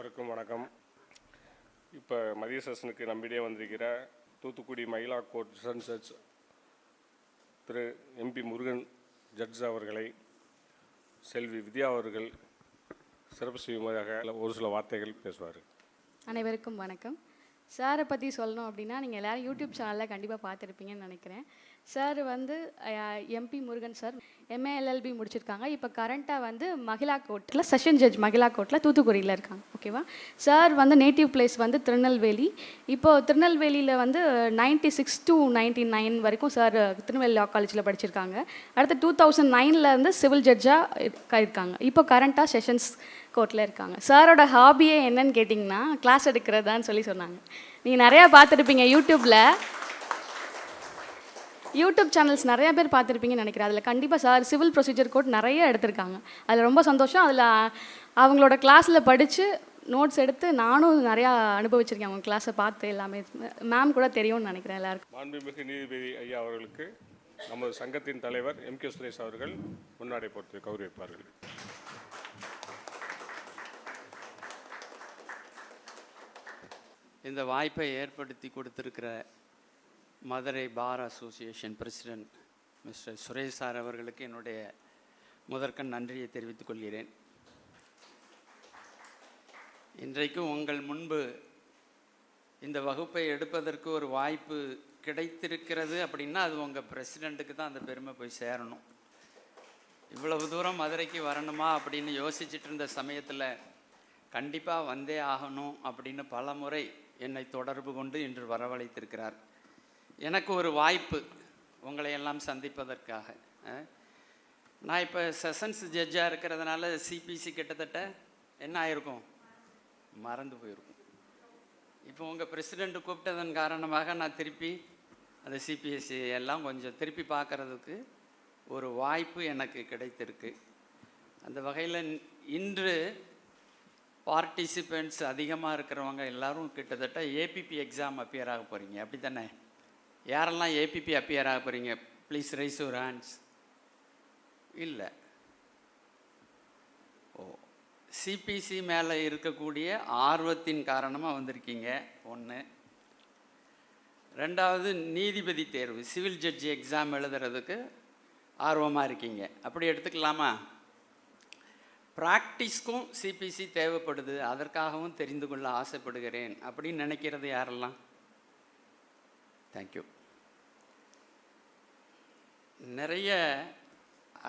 அனைவருக்கும் வணக்கம். இப்போ மதிய செஷனுக்கு நம்மிடையே வந்திருக்கிற Thoothukudi Mahila court session judge Thiru M P Murugan judge அவர்களை செல்வி வித்யா அவர்கள் சிறப்பு செய்யுமாக ஒரு சில வார்த்தைகள் பேசுவார். அனைவருக்கும் வணக்கம். சாரை பற்றி சொல்லணும் அப்படின்னா நீங்கள் எல்லோரும் யூடியூப் சேனலில் கண்டிப்பாக பார்த்துருப்பீங்கன்னு நினைக்கிறேன். சார் வந்து MP Murugan sir MA LLB முடிச்சிருக்காங்க. இப்போ கரண்ட்டாக வந்து மகிழா கோர்ட்டில் செஷன் ஜட்ஜ் மகிழா கோர்ட்டில் தூத்துக்குடியில் இருக்காங்க. ஓகேவா. சார் வந்து நேட்டிவ் பிளேஸ் வந்து திருநெல்வேலி. இப்போது திருநெல்வேலியில் வந்து 96 to 99 வரைக்கும் சார் திருநெல்வேலி லா காலேஜில் படிச்சிருக்காங்க. அடுத்து 2009 சிவில் ஜட்ஜாக இருக்காங்க. இப்போ கரண்ட்டாக செஷன்ஸ் கோர்ட்டில் இருக்காங்க. சாரோட ஹாபியே என்னன்னு கேட்டிங்கன்னா கிளாஸ் எடுக்கிறதான்னு சொன்னாங்க. நீங்கள் நிறையா பார்த்துருப்பீங்க யூடியூப் சேனல்ஸ் நிறைய பேர் பார்த்துருப்பீங்கன்னு நினைக்கிறேன். அதில் கண்டிப்பாக சார் சிவில் ப்ரொசீஜர் கோட் நிறைய எடுத்திருக்காங்க. அதில் ரொம்ப சந்தோஷம். அதில் அவங்களோட கிளாஸில் படித்து நோட்ஸ் எடுத்து நானும் நிறையா அனுபவிச்சிருக்கேன். அவங்க கிளாஸை பார்த்து எல்லாமே மேம் கூட தெரியும்னு நினைக்கிறேன் எல்லாருக்கும். மாண்புமிகு நீதிபதி ஐயா அவர்களுக்கு நமது சங்கத்தின் தலைவர் எம் கே சுரேஷ் அவர்கள் முன்னாடி பொறுத்து கௌரவிப்பார்கள். இந்த வாய்ப்பை ஏற்படுத்தி கொடுத்திருக்கிற Madurai bar association president mister Suresh sir அவர்களுக்கு என்னுடைய முதற்கண் நன்றியை தெரிவித்துக் கொள்கிறேன். இன்றைக்கு உங்கள் முன்பு இந்த வகுப்பை எடுப்பதற்கு ஒரு வாய்ப்பு கிடைத்திருக்கிறது அப்படின்னா அது உங்கள் பிரசிடெண்ட்டுக்கு தான் அந்த பெருமை போய் சேரணும். இவ்வளவு தூரம் மதுரைக்கு வரணுமா அப்படின்னு யோசிச்சுட்டு இருந்த சமயத்தில் கண்டிப்பாக வந்தே ஆகணும் அப்படின்னு பல முறை என்னை தொடர்பு கொண்டு இன்று வரவழைத்திருக்கிறார். எனக்கு ஒரு வாய்ப்பு உங்களை எல்லாம் சந்திப்பதற்காக. நான் இப்போ செஷன்ஸ் ஜட்ஜாக இருக்கிறதுனால சிபிசி கிட்டத்தட்ட என்ன ஆயிருக்கும், மறந்து போயிருக்கும். இப்போ உங்கள் பிரசிடெண்ட்டு கூப்பிட்டதன் காரணமாக நான் திருப்பி அந்த சிபிஎஸ்சி எல்லாம் கொஞ்சம் திருப்பி பார்க்குறதுக்கு ஒரு வாய்ப்பு எனக்கு கிடைத்திருக்கு. அந்த வகையில் இன்று பார்ட்டிசிபெண்ட்ஸ் அதிகமாக இருக்கிறவங்க எல்லோரும் கிட்டத்தட்ட ஏபிபி எக்ஸாம் அப்பியர் ஆக போகிறீங்க. அப்படி தானே? யாரெல்லாம் ஏபிபி அப்பியர் ஆக போகிறீங்க? Please raise your hands. இல்லை. சிபிசி மேலே இருக்கக்கூடிய ஆர்வத்தின் காரணமாக வந்திருக்கீங்க. ஒன்று. ரெண்டாவது, நீதிபதி தேர்வு சிவில் ஜட்ஜி எக்ஸாம் எழுதுறதுக்கு ஆர்வமாக இருக்கீங்க. அப்படி எடுத்துக்கலாமா? ப்ராக்டிஸ்க்கும் சிபிசி தேவைப்படுது, அதற்காகவும் தெரிந்து கொள்ள ஆசைப்படுகிறேன் அப்படின்னு நினைக்கிறது யாரெல்லாம்? தேங்க்யூ. நிறைய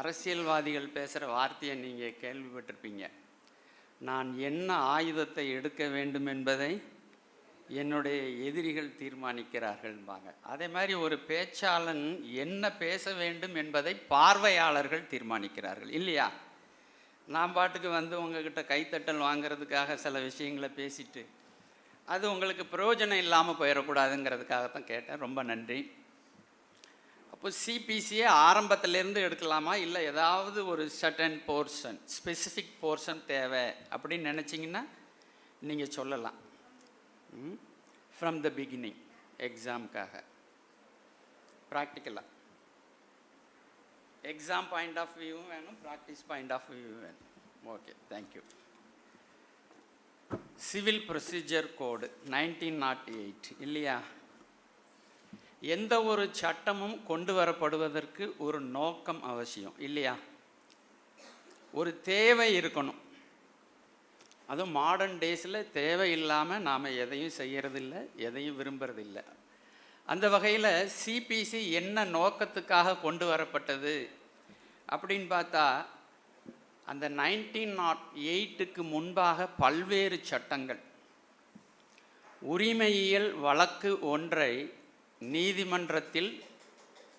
அரசியல்வாதிகள் பேசுகிற வார்த்தையை நீங்கள் கேள்விப்பட்டிருப்பீங்க. நான் என்ன ஆயுதத்தை எடுக்க வேண்டும் என்பதை என்னுடைய எதிரிகள் தீர்மானிக்கிறார்கள்பாங்க. அதே மாதிரி ஒரு பேச்சாளன் என்ன பேச வேண்டும் என்பதை பார்வையாளர்கள் தீர்மானிக்கிறார்கள், இல்லையா? நான் பாட்டுக்கு வந்து உங்ககிட்ட கைத்தட்டல் வாங்கிறதுக்காக சில விஷயங்களை பேசிட்டு அது உங்களுக்கு பிரயோஜனம் இல்லாமல் போயிடக்கூடாதுங்கிறதுக்காகத்தான் கேட்டேன். ரொம்ப நன்றி. அப்போ சிபிசியை ஆரம்பத்திலேருந்து எடுக்கலாமா, இல்லை ஏதாவது ஒரு சர்டன் போர்ஷன் ஸ்பெசிஃபிக் போர்ஷன் தேவை அப்படின்னு நினச்சிங்கன்னா நீங்கள் சொல்லலாம். ஃப்ரம் த பிகினிங் எக்ஸாமுக்காக ப்ராக்டிக்கலாக எக்ஸாம் பாயிண்ட் ஆஃப் வியூவும் வேணும், ப்ராக்டிஸ் பாயிண்ட் ஆஃப் வியூவும் வேணும். Okay, thank you. சிவில் ப்ரொசீஜர் கோடு 1908 இல்லையா? எந்த ஒரு சட்டமும் கொண்டு வரப்படுவதற்கு ஒரு நோக்கம் அவசியம், இல்லையா? ஒரு தேவை இருக்கணும். அதுவும் மாடர்ன் டேஸில் தேவை இல்லாமல் நாம் எதையும் செய்கிறதில்லை, எதையும் விரும்புறதில்லை. அந்த வகையில் சிபிசி என்ன நோக்கத்துக்காக கொண்டு வரப்பட்டது அப்படின்னு பார்த்தா, அந்த 1908க்கு முன்பாக பல்வேறு சட்டங்கள் உரிமையியல் வழக்கு ஒன்றை நீதிமன்றத்தில்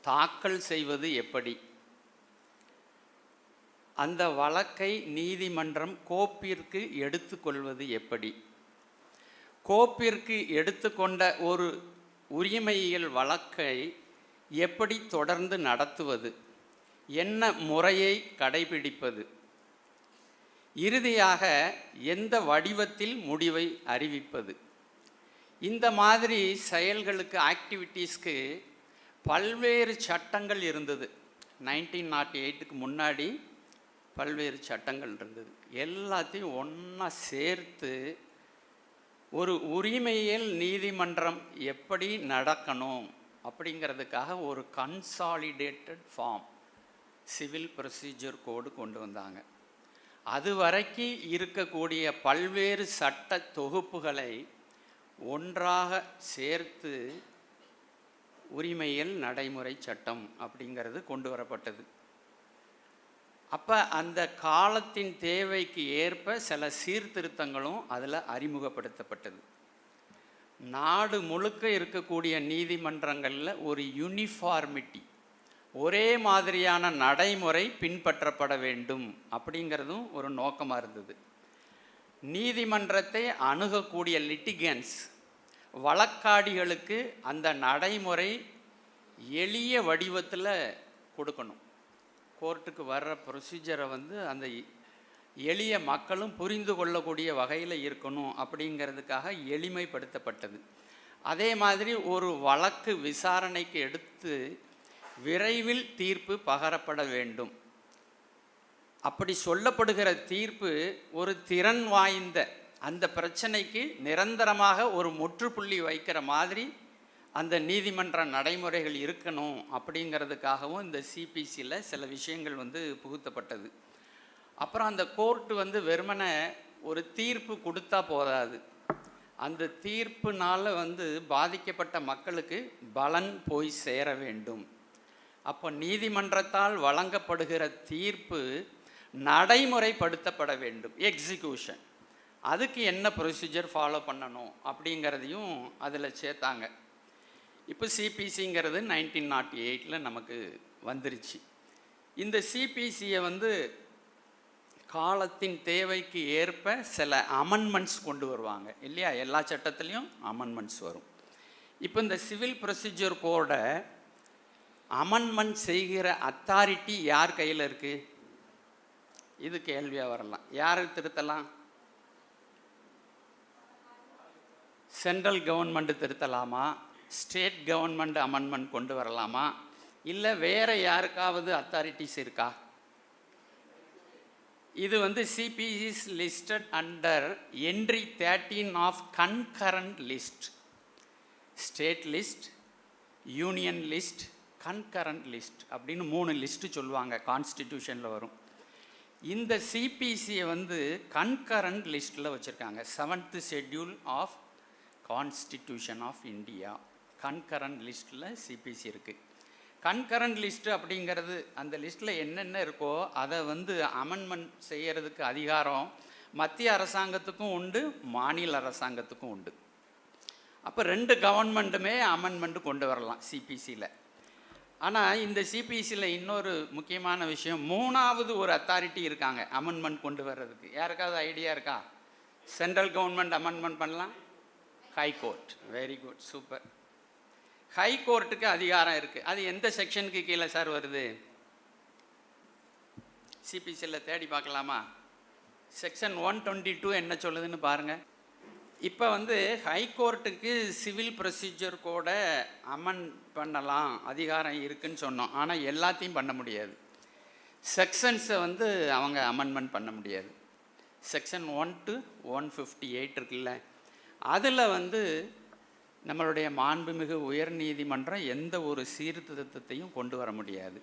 தாக்கல் செய்வது எப்படி, அந்த வழக்கை நீதிமன்றம் கோப்பிற்கு எடுத்துக்கொள்வது எப்படி, கோப்பிற்கு எடுத்துக்கொண்ட ஒரு உரிமையியல் வழக்கை எப்படி தொடர்ந்து நடத்துவது, என்ன முறையை கடைபிடிப்பது, இறுதியாக எந்த வடிவத்தில் முடிவை அறிவிப்பது, இந்த மாதிரி செயல்களுக்கு ஆக்டிவிட்டீஸ்க்கு பல்வேறு சட்டங்கள் இருந்தது. 1908க்கு முன்னாடி பல்வேறு சட்டங்கள் இருந்தது. எல்லாத்தையும் ஒன்றா சேர்த்து ஒரு உரிமையியல் நீதிமன்றம் எப்படி நடக்கணும் அப்படிங்கிறதுக்காக ஒரு consolidated form civil procedure code கொண்டு வந்தாங்க. அது வரைக்கும் இருக்கக்கூடிய பல்வேறு சட்ட தொகுப்புகளை ஒன்றாக சேர்த்து உரிமையியல் நடைமுறை சட்டம் அப்படிங்கிறது கொண்டு வரப்பட்டது. அப்போ அந்த காலத்தின் தேவைக்கு ஏற்ப சில சீர்திருத்தங்களும் அதில் அறிமுகப்படுத்தப்பட்டது. நாடு முழுக்க இருக்கக்கூடிய நீதிமன்றங்களில் ஒரு யூனிஃபார்மிட்டி, ஒரே மாதிரியான நடைமுறை பின்பற்றப்பட வேண்டும் அப்படிங்கிறதும் ஒரு நோக்கமாக இருந்தது. நீதிமன்றத்தை அணுகக்கூடிய லிட்டிகன்ஸ், வழக்காடிகளுக்கு அந்த நடைமுறை எளிய வடிவத்தில் கொடுக்கணும். கோர்ட்டுக்கு வர்ற ப்ரொசீஜரை வந்து அந்த எளிய மக்களும் புரிந்து கொள்ளக்கூடிய வகையில் இருக்கணும் அப்படிங்கிறதுக்காக எளிமைப்படுத்தப்பட்டது. அதே மாதிரி ஒரு வழக்கு விசாரணைக்கு எடுத்து விரைவில் தீர்ப்பு பகரப்பட வேண்டும். அப்படி சொல்லப்படுகிற தீர்ப்பு ஒரு திறன் வாய்ந்த, அந்த பிரச்சனைக்கு நிரந்தரமாக ஒரு முற்றுப்புள்ளி வைக்கிற மாதிரி அந்த நீதிமன்ற நடைமுறைகள் இருக்கணும் அப்படிங்கிறதுக்காகவும் இந்த சிபிசியில் சில விஷயங்கள் வந்து புகுத்தப்பட்டது. அப்புறம் அந்த கோர்ட்டு வந்து வெறுமனே ஒரு தீர்ப்பு கொடுத்தா போதாது, அந்த தீர்ப்புனால் வந்து பாதிக்கப்பட்ட மக்களுக்கு பலன் போய் சேர வேண்டும். அப்போ நீதிமன்றத்தால் வழங்கப்படுகிற தீர்ப்பு நடைமுறைப்படுத்தப்பட வேண்டும், எக்ஸிக்யூஷன். அதுக்கு என்ன ப்ரொசீஜர் ஃபாலோ பண்ணணும் அப்படிங்கிறதையும் அதில் சேர்த்தாங்க. இப்போ சிபிசிங்கிறது 1908 நமக்கு வந்துருச்சு. இந்த சிபிசியை வந்து காலத்தின் தேவைக்கு ஏற்ப சில அமெண்ட்மெண்ட்ஸ் கொண்டு வருவாங்க இல்லையா? எல்லா சட்டத்துலேயும் அமெண்ட்மெண்ட்ஸ் வரும். இப்போ இந்த சிவில் ப்ரொசீஜர் கோடை அமெண்ட்மெண்ட் செய்கிற அத்தாரிட்டி யார் கையில் இருக்குது? இது கேள்வியாக வரலாம். யார் திருத்தலாம்? சென்ட்ரல் கவர்மெண்ட் திருத்தலாமா? ஸ்டேட் கவர்மெண்ட் அமெண்ட்மெண்ட் கொண்டு வரலாமா? இல்லை வேறு யாருக்காவது அத்தாரிட்டிஸ் இருக்கா? இது வந்து CPC is listed under entry 13 of concurrent list. State list, union list, concurrent list அப்படின்னு 3 லிஸ்ட்டு சொல்லுவாங்க, கான்ஸ்டிடியூஷனில் வரும். இந்த சிபிசியை வந்து கன்கரண்ட் லிஸ்ட்டில் வச்சுருக்காங்க. 7th schedule of constitution of India concurrent லிஸ்ட்டில் சிபிசி இருக்குது. கன்கரண்ட் லிஸ்ட்டு அப்படிங்கிறது அந்த லிஸ்ட்டில் என்னென்ன இருக்கோ அதை வந்து அமெண்ட்மெண்ட் செய்கிறதுக்கு அதிகாரம் மத்திய அரசாங்கத்துக்கும் உண்டு, மாநில அரசாங்கத்துக்கும் உண்டு. அப்போ 2 கவர்மெண்ட்டுமே அமெண்ட்மெண்ட்டு கொண்டு வரலாம் சிபிசியில். ஆனால் இந்த சிபிசியில் இன்னொரு முக்கியமான விஷயம், 3வது ஒரு அத்தாரிட்டி இருக்காங்க அமெண்ட்மெண்ட் கொண்டு வர்றதுக்கு. யாருக்காவது ஐடியா இருக்கா? சென்ட்ரல் கவர்மெண்ட் அமெண்ட்மெண்ட் பண்ணலாம், ஹைகோர்ட். Very good, super. ஹைகோர்ட்டுக்கு அதிகாரம் இருக்குது. அது எந்த செக்ஷனுக்கு கீழே சார் வருது? சிபிசியில் தேடி பார்க்கலாமா? செக்ஷன் 122 என்ன சொல்லுதுன்னு பாருங்கள். இப்போ வந்து ஹைகோர்ட்டுக்கு சிவில் ப்ரொசீஜர் கோடை அமெண்ட் பண்ணலாம், அதிகாரம் இருக்குதுன்னு சொன்னோம். ஆனால் எல்லாத்தையும் பண்ண முடியாது. செக்ஷன்ஸை வந்து அவங்க அமெண்ட்மெண்ட் பண்ண முடியாது. செக்ஷன் 1 to 158 இருக்குல்ல, அதில் வந்து நம்மளுடைய மாண்புமிகு உயர் நீதிமன்றம் எந்த ஒரு சீர்திருத்தத்தையும் கொண்டு வர முடியாது.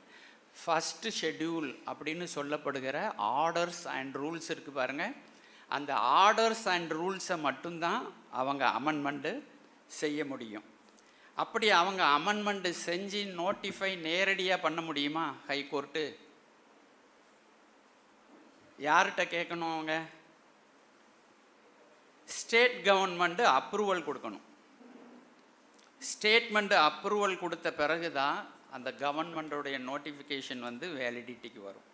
ஃபஸ்ட்டு ஷெட்யூல் அப்படின்னு சொல்லப்படுகிற ஆர்டர்ஸ் அண்ட் ரூல்ஸ் இருக்குது பாருங்கள், அந்த ஆர்டர்ஸ் அண்ட் ரூல்ஸை மட்டும்தான் அவங்க அமெண்ட்மெண்ட்டு செய்ய முடியும். அப்படி அவங்க அமெண்ட்மெண்ட்டு செஞ்சு நோட்டிஃபை நேரடியாக பண்ண முடியுமா ஹைகோர்ட்டு? யார்கிட்ட கேட்கணும்? அவங்க ஸ்டேட் கவர்மெண்ட்டு அப்ரூவல் கொடுக்கணும். ஸ்டேட்மெண்ட்டு அப்ரூவல் கொடுத்த பிறகு தான் அந்த கவர்மெண்ட்டோடைய நோட்டிஃபிகேஷன் வந்து வேலிடிட்டிக்கு வரும்.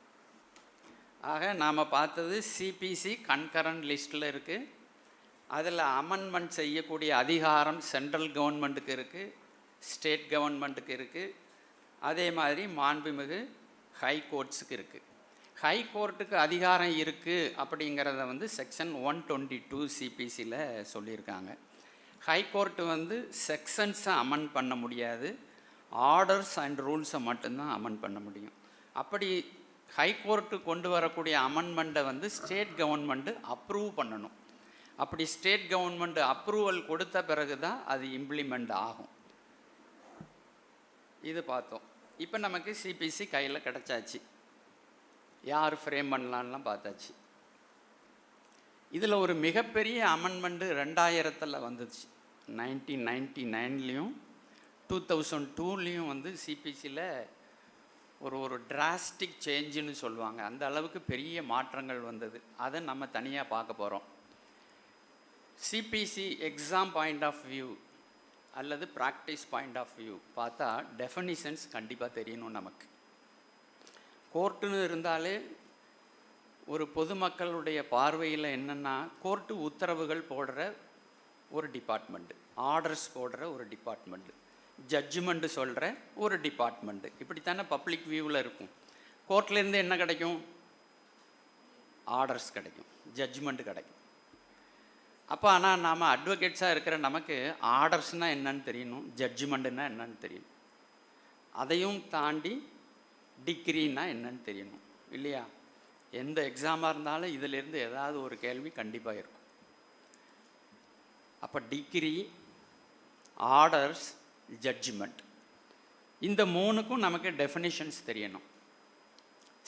ஆக நாம் பார்த்தது சிபிசி கன்கரண்ட் லிஸ்ட்டில் இருக்குது. அதில் அமெண்ட்மெண்ட் செய்யக்கூடிய அதிகாரம் சென்ட்ரல் கவர்மெண்ட்டுக்கு இருக்குது, ஸ்டேட் கவர்மெண்ட்டுக்கு இருக்குது, அதே மாதிரி மாண்புமிகு ஹைகோர்ட்ஸுக்கு இருக்குது. ஹைகோர்ட்டுக்கு அதிகாரம் இருக்குது அப்படிங்கிறத வந்து செக்ஷன் 122 சிபிசியில் சொல்லியிருக்காங்க. ஹைகோர்ட்டு வந்து செக்ஷன்ஸை அமெண்ட் பண்ண முடியாது, ஆர்டர்ஸ் அண்ட் ரூல்ஸை மட்டும்தான் அமெண்ட் பண்ண முடியும். அப்படி ஹைகோர்ட்டு கொண்டு வரக்கூடிய அமெண்ட்மெண்ட்டை வந்து ஸ்டேட் கவர்மெண்ட்டு அப்ரூவ் பண்ணணும். அப்படி ஸ்டேட் கவர்மெண்ட் அப்ரூவல் கொடுத்த பிறகு தான் அது இம்ப்ளிமெண்ட் ஆகும். இது பார்த்தோம். இப்போ நமக்கு சிபிசி கையில் கிடச்சாச்சு. யார் ஃப்ரேம் பண்ணலான்லாம் பார்த்தாச்சு. இதில் ஒரு மிகப்பெரிய அமெண்ட்மெண்ட்டு 2000 வந்துச்சு. 1999லேயும் 2002லேயும் வந்து சிபிசியில் ஒரு டிராஸ்டிக் சேஞ்சுன்னு சொல்லுவாங்க. அந்த அளவுக்கு பெரிய மாற்றங்கள் வந்தது. அதை நம்ம தனியாக பார்க்க போகிறோம். CPC exam point of view அல்லது ப்ராக்டிஸ் பாயிண்ட் ஆஃப் வியூ பார்த்தா டெஃபனிஷன்ஸ் கண்டிப்பாக தெரியணும் நமக்கு. கோர்ட்டுன்னு இருந்தாலே ஒரு பொதுமக்களுடைய பார்வையில் என்னென்னா, கோர்ட்டு உத்தரவுகள் போடுற ஒரு டிபார்ட்மெண்ட்டு, ஆர்டர்ஸ் போடுற ஒரு டிபார்ட்மெண்ட்டு, ஜட்ஜ்மெண்ட்டு சொல்கிற ஒரு டிபார்ட்மெண்ட்டு, இப்படித்தானே பப்ளிக் வியூவில் இருக்கும். கோர்ட்லேருந்து என்ன கிடைக்கும்? ஆர்டர்ஸ் கிடைக்கும், ஜட்ஜ்மெண்ட்டு கிடைக்கும். அப்போ ஆனால் நாம் அட்வொகேட்ஸாக இருக்கிற நமக்கு ஆர்டர்ஸ்னால் என்னன்னு தெரியணும், ஜட்ஜ்மெண்ட்டுன்னா என்னன்னு தெரியணும். அதையும் தாண்டி டிகிரின்னா என்னன்னு தெரியணும் இல்லையா? எந்த எக்ஸாமாக இருந்தாலும் இதிலேருந்து ஏதாவது ஒரு கேள்வி கண்டிப்பாக இருக்கும். அப்போ டிகிரி, ஆர்டர்ஸ், ஜட்ஜ்மெண்ட், இந்த மூணுக்கும் நமக்கு டெஃபினிஷன்ஸ் தெரியணும்.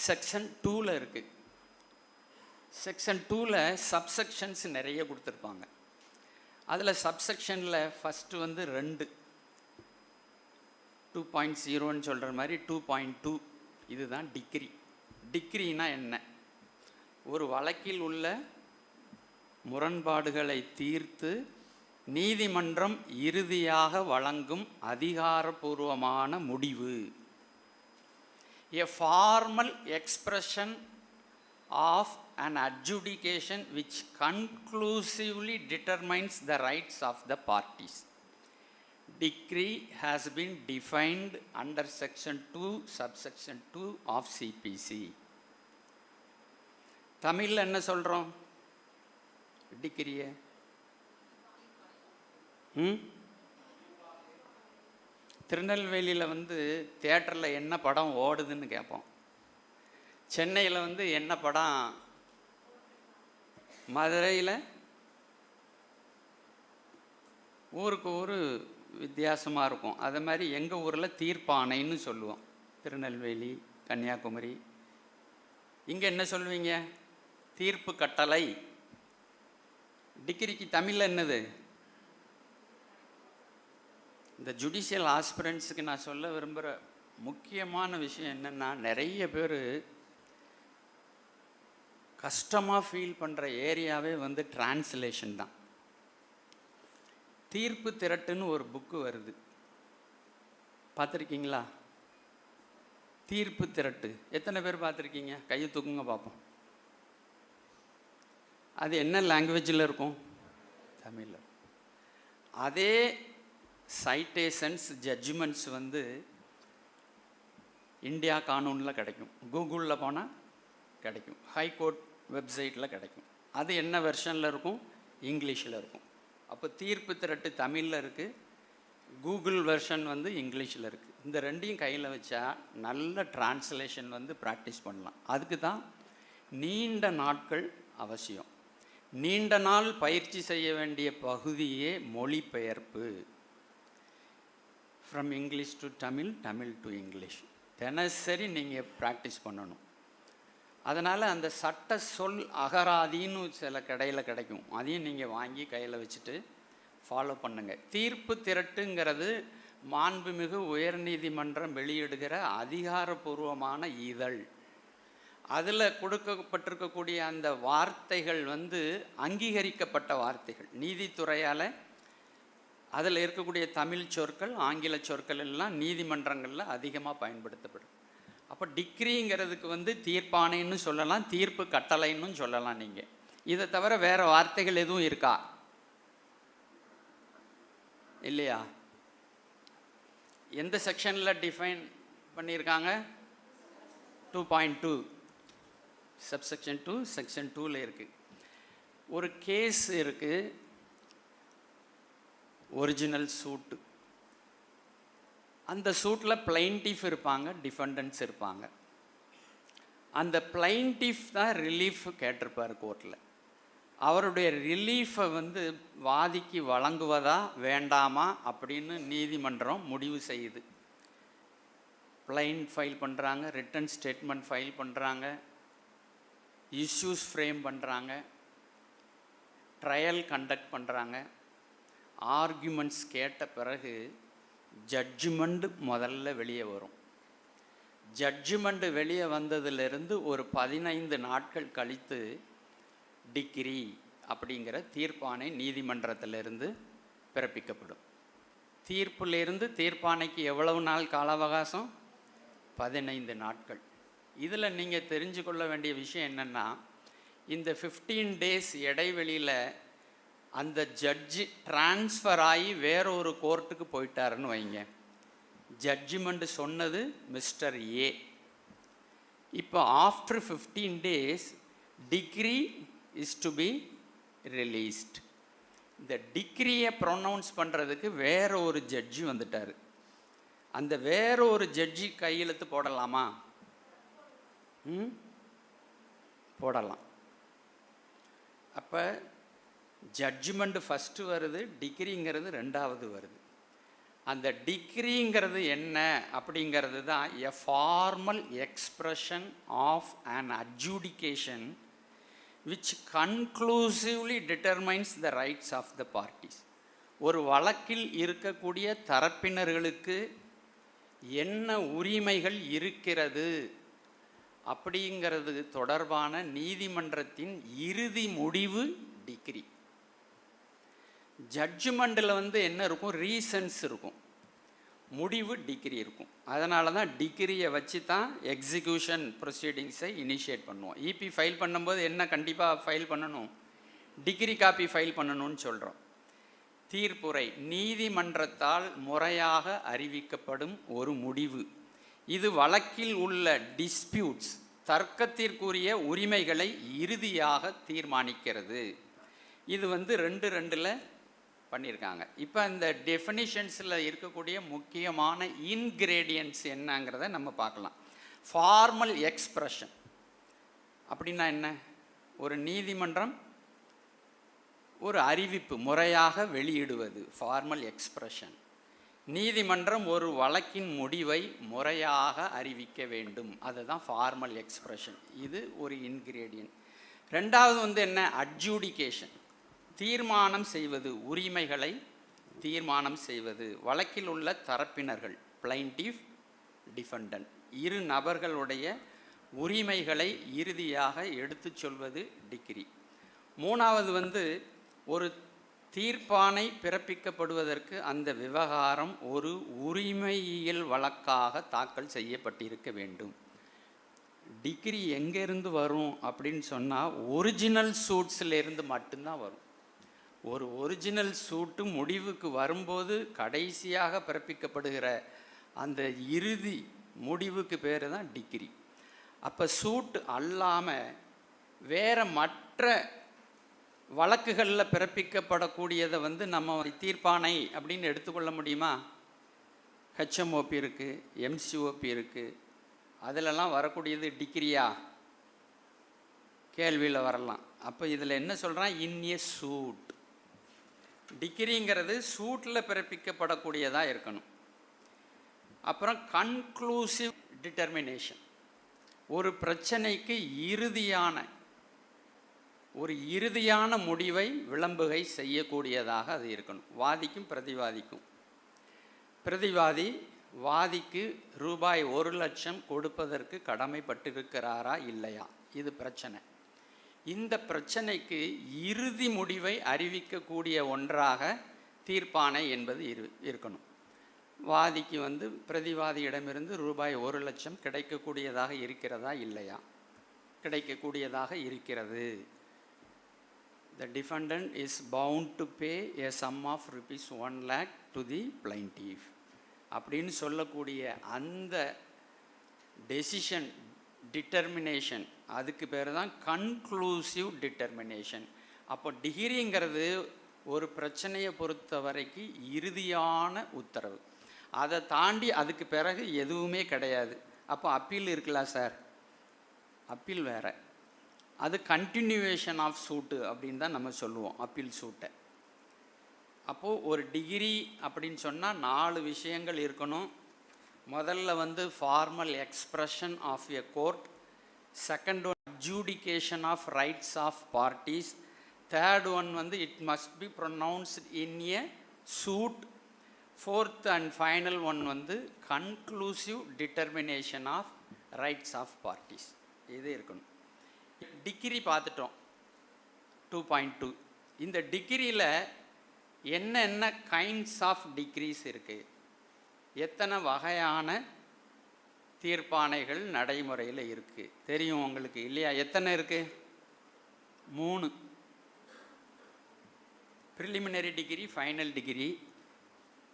செக்ஷன் 2ல் இருக்குது. செக்ஷன் 2ல் சப்செக்ஷன்ஸ் நிறைய கொடுத்துருப்பாங்க. அதில் சப்செக்ஷனில் ஃபஸ்ட்டு வந்து 2.0ன்னு சொல்கிற மாதிரி 2.2 இதுதான் டிகிரி. டிகிரினா என்ன? ஒரு வழக்கில் உள்ள முரண்பாடுகளை தீர்த்து நீதிமன்றம் இறுதியாக வழங்கும் அதிகாரபூர்வமான முடிவு. A formal expression of an adjudication which conclusively determines the rights of the parties. Decree has been defined under section 2 subsection 2 of CPC. தமிழில் என்ன சொல்கிறோம் டிகிரியை? திருநெல்வேலியில் வந்து தியேட்டரில் என்ன படம் ஓடுதுன்னு கேட்போம். சென்னையில் வந்து என்ன படம், மதுரையில் ஊருக்கு ஊர் வித்தியாசமாக இருக்கும். அது மாதிரி எங்கள் ஊரில் தீர்ப்பானைன்னு சொல்லுவோம். திருநெல்வேலி, கன்னியாகுமரி. இங்கே என்ன சொல்லுவீங்க? தீர்ப்பு கட்டளை. டிகிரிக்கு தமிழில் என்னது? இந்த ஜுடிஷியல் ஆஸ்பிரண்ட்ஸுக்கு நான் சொல்ல விரும்புகிற முக்கியமான விஷயம் என்னென்னா, நிறைய பேர் கஷ்டமாக ஃபீல் பண்ணுற ஏரியாவே வந்து டிரான்ஸ்லேஷன் தான். தீர்ப்பு திரட்டுன்னு ஒரு புக்கு வருது, பார்த்துருக்கீங்களா? தீர்ப்பு திரட்டு எத்தனை பேர் பார்த்துருக்கீங்க? கையை தூக்குங்க பார்ப்போம். அது என்ன லாங்குவேஜில் இருக்கும்? தமிழில். அதே சைட்டேஷன்ஸ், ஜட்ஜ்மெண்ட்ஸ் வந்து இந்தியா கானூனில் கிடைக்கும், கூகுளில் போனால் கிடைக்கும், ஹைகோர்ட் வெப்சைட்டில் கிடைக்கும். அது என்ன வெர்ஷனில் இருக்கும்? இங்கிலீஷில் இருக்கும். அப்போ தீர்ப்பு திரட்டு தமிழில் இருக்குது, கூகுள் வெர்ஷன் வந்து இங்கிலீஷில் இருக்குது. இந்த ரெண்டையும் கையில் வச்சா நல்ல டிரான்ஸ்லேஷன் வந்து ப்ராக்டிஸ் பண்ணலாம். அதுக்கு தான் நீண்ட நாட்கள் அவசியம். நீண்ட நாள் பயிற்சி செய்ய வேண்டிய பகுதியே மொழிபெயர்ப்பு. From English to Tamil, Tamil to English தினசரி நீங்கள் ப்ராக்டிஸ் பண்ணணும். அதனால் அந்த சட்ட சொல் அகராதின்னு சில கடையில் கிடைக்கும், அதையும் நீங்கள் வாங்கி கையில் வச்சுட்டு ஃபாலோ பண்ணுங்கள். தீர்ப்பு திரட்டுங்கிறது மாண்புமிகு உயர்நீதிமன்றம் வெளியிடுகிற அதிகாரபூர்வமான இதழ். அதில் கொடுக்கப்பட்டிருக்கக்கூடிய அந்த வார்த்தைகள் வந்து அங்கீகரிக்கப்பட்ட வார்த்தைகள். நீதித்துறையால் அதில் இருக்கக்கூடிய தமிழ் சொற்கள், ஆங்கில சொற்கள் எல்லாம் நீதிமன்றங்களில் அதிகமாக பயன்படுத்தப்படும். அப்போ டிகிரிங்கிறதுக்கு வந்து தீர்ப்பானைன்னு சொல்லலாம், தீர்ப்பு கட்டளைன்னு சொல்லலாம். நீங்கள் இதை தவிர வேறு வார்த்தைகள் எதுவும் இருக்கா? இல்லையா? எந்த செக்ஷனில் டிஃபைன் பண்ணியிருக்காங்க? 2.2 சப்செக்ஷன் 2 செக்ஷன் 2ல் இருக்குது. ஒரு கேஸ் இருக்குது, ஒரிஜினல் சூட்டு. அந்த சூட்டில் பிளைன்டிஃப் இருப்பாங்க, டிஃபெண்டன்ட்ஸ் இருப்பாங்க. அந்த பிளைன்டிஃப் தான் ரிலீஃப் கேட்டிருப்பார் கோர்ட்டில். அவருடைய ரிலீஃபை வந்து வாதிக்கு வழங்குவதா வேண்டாமா அப்படின்னு நீதிமன்றம் முடிவு செய்யுது. பிளைன் ஃபைல் பண்ணுறாங்க, ரிட்டன் ஸ்டேட்மெண்ட் ஃபைல் பண்ணுறாங்க, இஷ்யூஸ் ஃப்ரேம் பண்ணுறாங்க, ட்ரையல் கண்டக்ட் பண்ணுறாங்க. ஆர்குமெண்ட்ஸ் கேட்ட பிறகு ஜட்ஜ்மெண்ட் முதல்ல வெளியே வரும். ஜட்ஜ்மெண்ட் வெளியே வந்ததிலிருந்து ஒரு 15 நாட்கள் கழித்து டிகிரி அப்படிங்கிற தீர்ப்பாணை நீதிமன்றத்திலிருந்து பிறப்பிக்கப்படும். தீர்ப்பிலிருந்து தீர்ப்பாணைக்கு எவ்வளவு நாள் கால அவகாசம்? 15 நாட்கள். இதில் நீங்கள் தெரிஞ்சு கொள்ள வேண்டிய விஷயம் என்னென்னா, இந்த 15 டேஸ் இடைவெளியில் அந்த ஜட்ஜி டிரான்ஸ்ஃபர் ஆகி வேற ஒரு கோர்ட்டுக்கு போயிட்டாருன்னு வைங்க. ஜட்ஜ்மெண்ட் சொன்னது மிஸ்டர் ஏ. இப்போ after 15 days degree is to be released. இந்த டிகிரியை ப்ரொனவுன்ஸ் பண்ணுறதுக்கு வேற ஒரு ஜட்ஜி வந்துட்டார். அந்த வேற ஒரு ஜட்ஜி கையெழுத்து போடலாமா? போடலாம். அப்போ ஜட்ஜ்மெண்ட் ஃபஸ்ட்டு வருது, டிகிரிங்கிறது ரெண்டாவது வருது. அந்த டிகிரிங்கிறது என்ன அப்படிங்கிறது தான் a formal expression of an adjudication which conclusively determines the rights of the parties. ஒரு வழக்கில் இருக்கக்கூடிய தரப்பினர்களுக்கு என்ன உரிமைகள் இருக்கிறது அப்படிங்கிறது தொடர்பான நீதிமன்றத்தின் இறுதி முடிவு டிகிரி. ஜட்ஜ்மெண்ட்டில் வந்து என்ன இருக்கும்? ரீசன்ஸ் இருக்கும், முடிவு டிகிரி இருக்கும். அதனால தான் டிகிரியை வச்சு தான் எக்ஸிக்யூஷன் ப்ரொசீடிங்ஸை இனிஷியேட் பண்ணுவோம். இபி ஃபைல் பண்ணும்போது என்ன கண்டிப்பாக ஃபைல் பண்ணணும்? டிகிரி காப்பி ஃபைல் பண்ணணும்னு சொல்கிறோம். தீர்ப்புரை நீதிமன்றத்தால் முறையாக அறிவிக்கப்படும் ஒரு முடிவு. இது வழக்கில் உள்ள டிஸ்பியூட்ஸ், தர்க்கத்திற்குரிய உரிமைகளை இறுதியாக தீர்மானிக்கிறது. இது வந்து 2:2 பண்ணியிருக்காங்க. இப்போ இந்த டெஃபினிஷன்ஸில் இருக்கக்கூடிய முக்கியமான இன்கிரேடியன்ட்ஸ் என்னங்கிறத நம்ம பார்க்கலாம். ஃபார்மல் எக்ஸ்பிரஷன் அப்படின்னா என்ன? ஒரு நீதிமன்றம் ஒரு அறிவிப்பு முறையாக வெளியிடுவது ஃபார்மல் எக்ஸ்பிரஷன். நீதிமன்றம் ஒரு வழக்கின் முடிவை முறையாக அறிவிக்க வேண்டும், அதுதான் ஃபார்மல் எக்ஸ்பிரஷன். இது ஒரு இன்கிரேடியன்ட். ரெண்டாவது வந்து என்ன? அட்ஜூடிகேஷன், தீர்மானம் செய்வது, உரிமைகளை தீர்மானம் செய்வது. வழக்கில் உள்ள தரப்பினர்கள் பிளைன்டிஃப், டிஃபெண்டன்ட், இரு நபர்களுடைய உரிமைகளை இறுதியாக எடுத்து சொல்வது டிகிரி. மூணாவது வந்து ஒரு தீர்ப்பாணை பிறப்பிக்கப்படுவதற்கு அந்த விவகாரம் ஒரு உரிமையியல் வழக்காக தாக்கல் செய்யப்பட்டிருக்க வேண்டும். டிகிரி எங்கேருந்து வரும் அப்படின்னு சொன்னால் ஒரிஜினல் சூட்ஸிலிருந்து மட்டும்தான் வரும். ஒரு ஒரிஜினல் சூட்டு முடிவுக்கு வரும்போது கடைசியாக பிறப்பிக்கப்படுகிற அந்த இறுதி முடிவுக்கு பேர் தான் டிகிரி. அப்போ சூட் அல்லாமல் வேறு மற்ற வழக்குகளில் பிறப்பிக்கப்படக்கூடியதை வந்து நம்ம தீர்ப்பாணை அப்படின்னு எடுத்துக்கொள்ள முடியுமா? ஹெச்எம்ஓபி இருக்குது, எம்சிஓபி இருக்குது, அதிலெல்லாம் வரக்கூடியது டிகிரியா? கேள்வியில் வரலாம். அப்போ இதில் என்ன சொல்கிறான்? இன் எ சூட். டிகிரிங்கிறது சூட்டில் பிறப்பிக்கப்படக்கூடியதாக இருக்கணும். அப்புறம் கன்க்ளூசிவ் டிட்டர்மினேஷன், ஒரு பிரச்சனைக்கு இறுதியான முடிவை விளம்புகை செய்யக்கூடியதாக அது இருக்கணும். வாதிக்கும் பிரதிவாதிக்கும். பிரதிவாதி வாதிக்கு ரூபாய் 1,00,000 கொடுப்பதற்கு கடமைப்பட்டிருக்கிறாரா இல்லையா? இது பிரச்சனை. இந்த பிரச்சனைக்கு இறுதி முடிவை அறிவிக்கக்கூடிய ஒன்றாக தீர்ப்பாணை என்பது இருக்கணும். வாதிக்கு வந்து பிரதிவாதியிடமிருந்து ரூபாய் 1,00,000 கிடைக்கக்கூடியதாக இருக்கிறதா இல்லையா? கிடைக்கக்கூடியதாக இருக்கிறது. The defendant is bound to pay a sum of rupees 1 lakh to the plaintiff அப்படின்னு சொல்லக்கூடிய அந்த டெசிஷன் டிட்டர்மினேஷன், அதுக்கு பேர் தான் கன்க்ளூசிவ் டிட்டர்மினேஷன். அப்போ டிகிரிங்கிறது ஒரு பிரச்சனையை பொறுத்த வரைக்கும் இறுதியான உத்தரவு. அதை தாண்டி அதுக்கு பிறகு எதுவுமே கிடையாது. அப்போ அப்பீல் இருக்கலாம் சார், அப்பீல் வேறு. அது கண்டினியூவேஷன் ஆஃப் சூட்டு அப்படின்னு தான் நம்ம சொல்லுவோம் அப்பீல் சூட்டை. அப்போது ஒரு டிகிரி அப்படின்னு சொன்னால் 4 விஷயங்கள் இருக்கணும். முதல்ல வந்து formal expression of a court, second one adjudication of rights of parties, third one வந்து it must be pronounced in a suit, fourth and final one வந்து conclusive determination of rights of parties. இது இருக்கணும். Degree பார்த்துட்டோம் 2.2. இந்த டிகிரியில் என்னென்ன kinds of decrease இருக்குது, எத்தனை வகையான தீர்ப்பாணைகள் நடைமுறையில் இருக்குது தெரியும் உங்களுக்கு இல்லையா? எத்தனை இருக்குது? 3. Preliminary degree, final degree,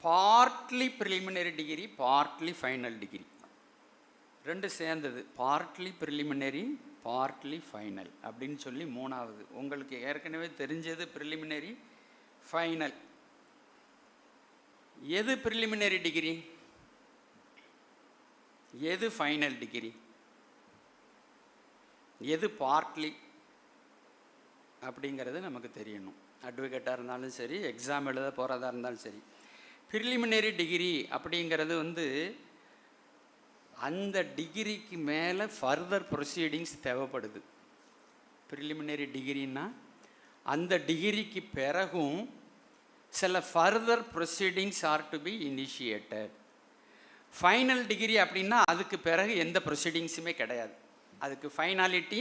partly preliminary degree, partly final degree, 2 சேர்ந்தது பார்ட்லி ப்ரிலிமினரி பார்ட்லி ஃபைனல் அப்படின்னு சொல்லி 3வது. உங்களுக்கு ஏற்கனவே தெரிஞ்சது ப்ரிலிமினரி ஃபைனல். எது ப்ரிலிமினரி டிகிரி, எது ஃபைனல் டிகிரி, எது பார்ட்லி அப்படிங்கிறது நமக்கு தெரியணும். அட்வொகேட்டாக இருந்தாலும் சரி, எக்ஸாம் எழுத போகிறதா இருந்தாலும் சரி. ப்ரிலிமினரி டிகிரி அப்படிங்கிறது வந்து அந்த டிகிரிக்கு மேலே ஃபர்தர் ப்ரொசீடிங்ஸ் தேவைப்படுது. ப்ரிலிமினரி டிகிரின்னா அந்த டிகிரிக்கு பிறகும் சில further proceedings are to be initiated. Final decree அப்படின்னா அதுக்கு பிறகு எந்த ப்ரொசீடிங்ஸுமே கிடையாது, அதுக்கு ஃபைனாலிட்டி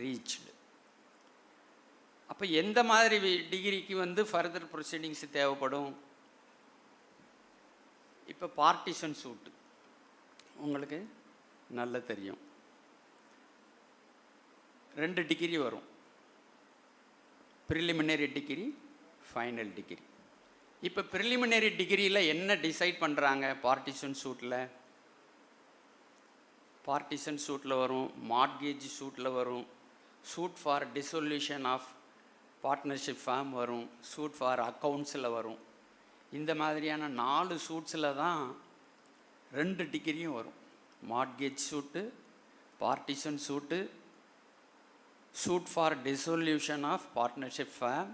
ரீச்டு. அப்போ எந்த மாதிரி டிகிரிக்கு வந்து ஃபர்தர் ப்ரொசீடிங்ஸ் தேவைப்படும்? இப்போ பார்ட்டிஷன் சூட்டு உங்களுக்கு நல்லா தெரியும். 2 டிகிரி வரும், ப்ரிலிமினரி டிகிரி, ஃபைனல் டிகிரி. இப்போ ப்ரிலிமினரி டிகிரியில் என்ன டிசைட் பண்ணுறாங்க? பார்ட்டிஷன் சூட்டில் வரும், மார்ட்கேஜ் சூட்டில் வரும், suit for dissolution of partnership firm வரும், சூட் ஃபார் அக்கௌண்ட்ஸில் வரும். இந்த மாதிரியான 4 சூட்ஸில் தான் 2 டிகிரியும் வரும். Mortgage suit, partition suit, suit for dissolution of partnership firm,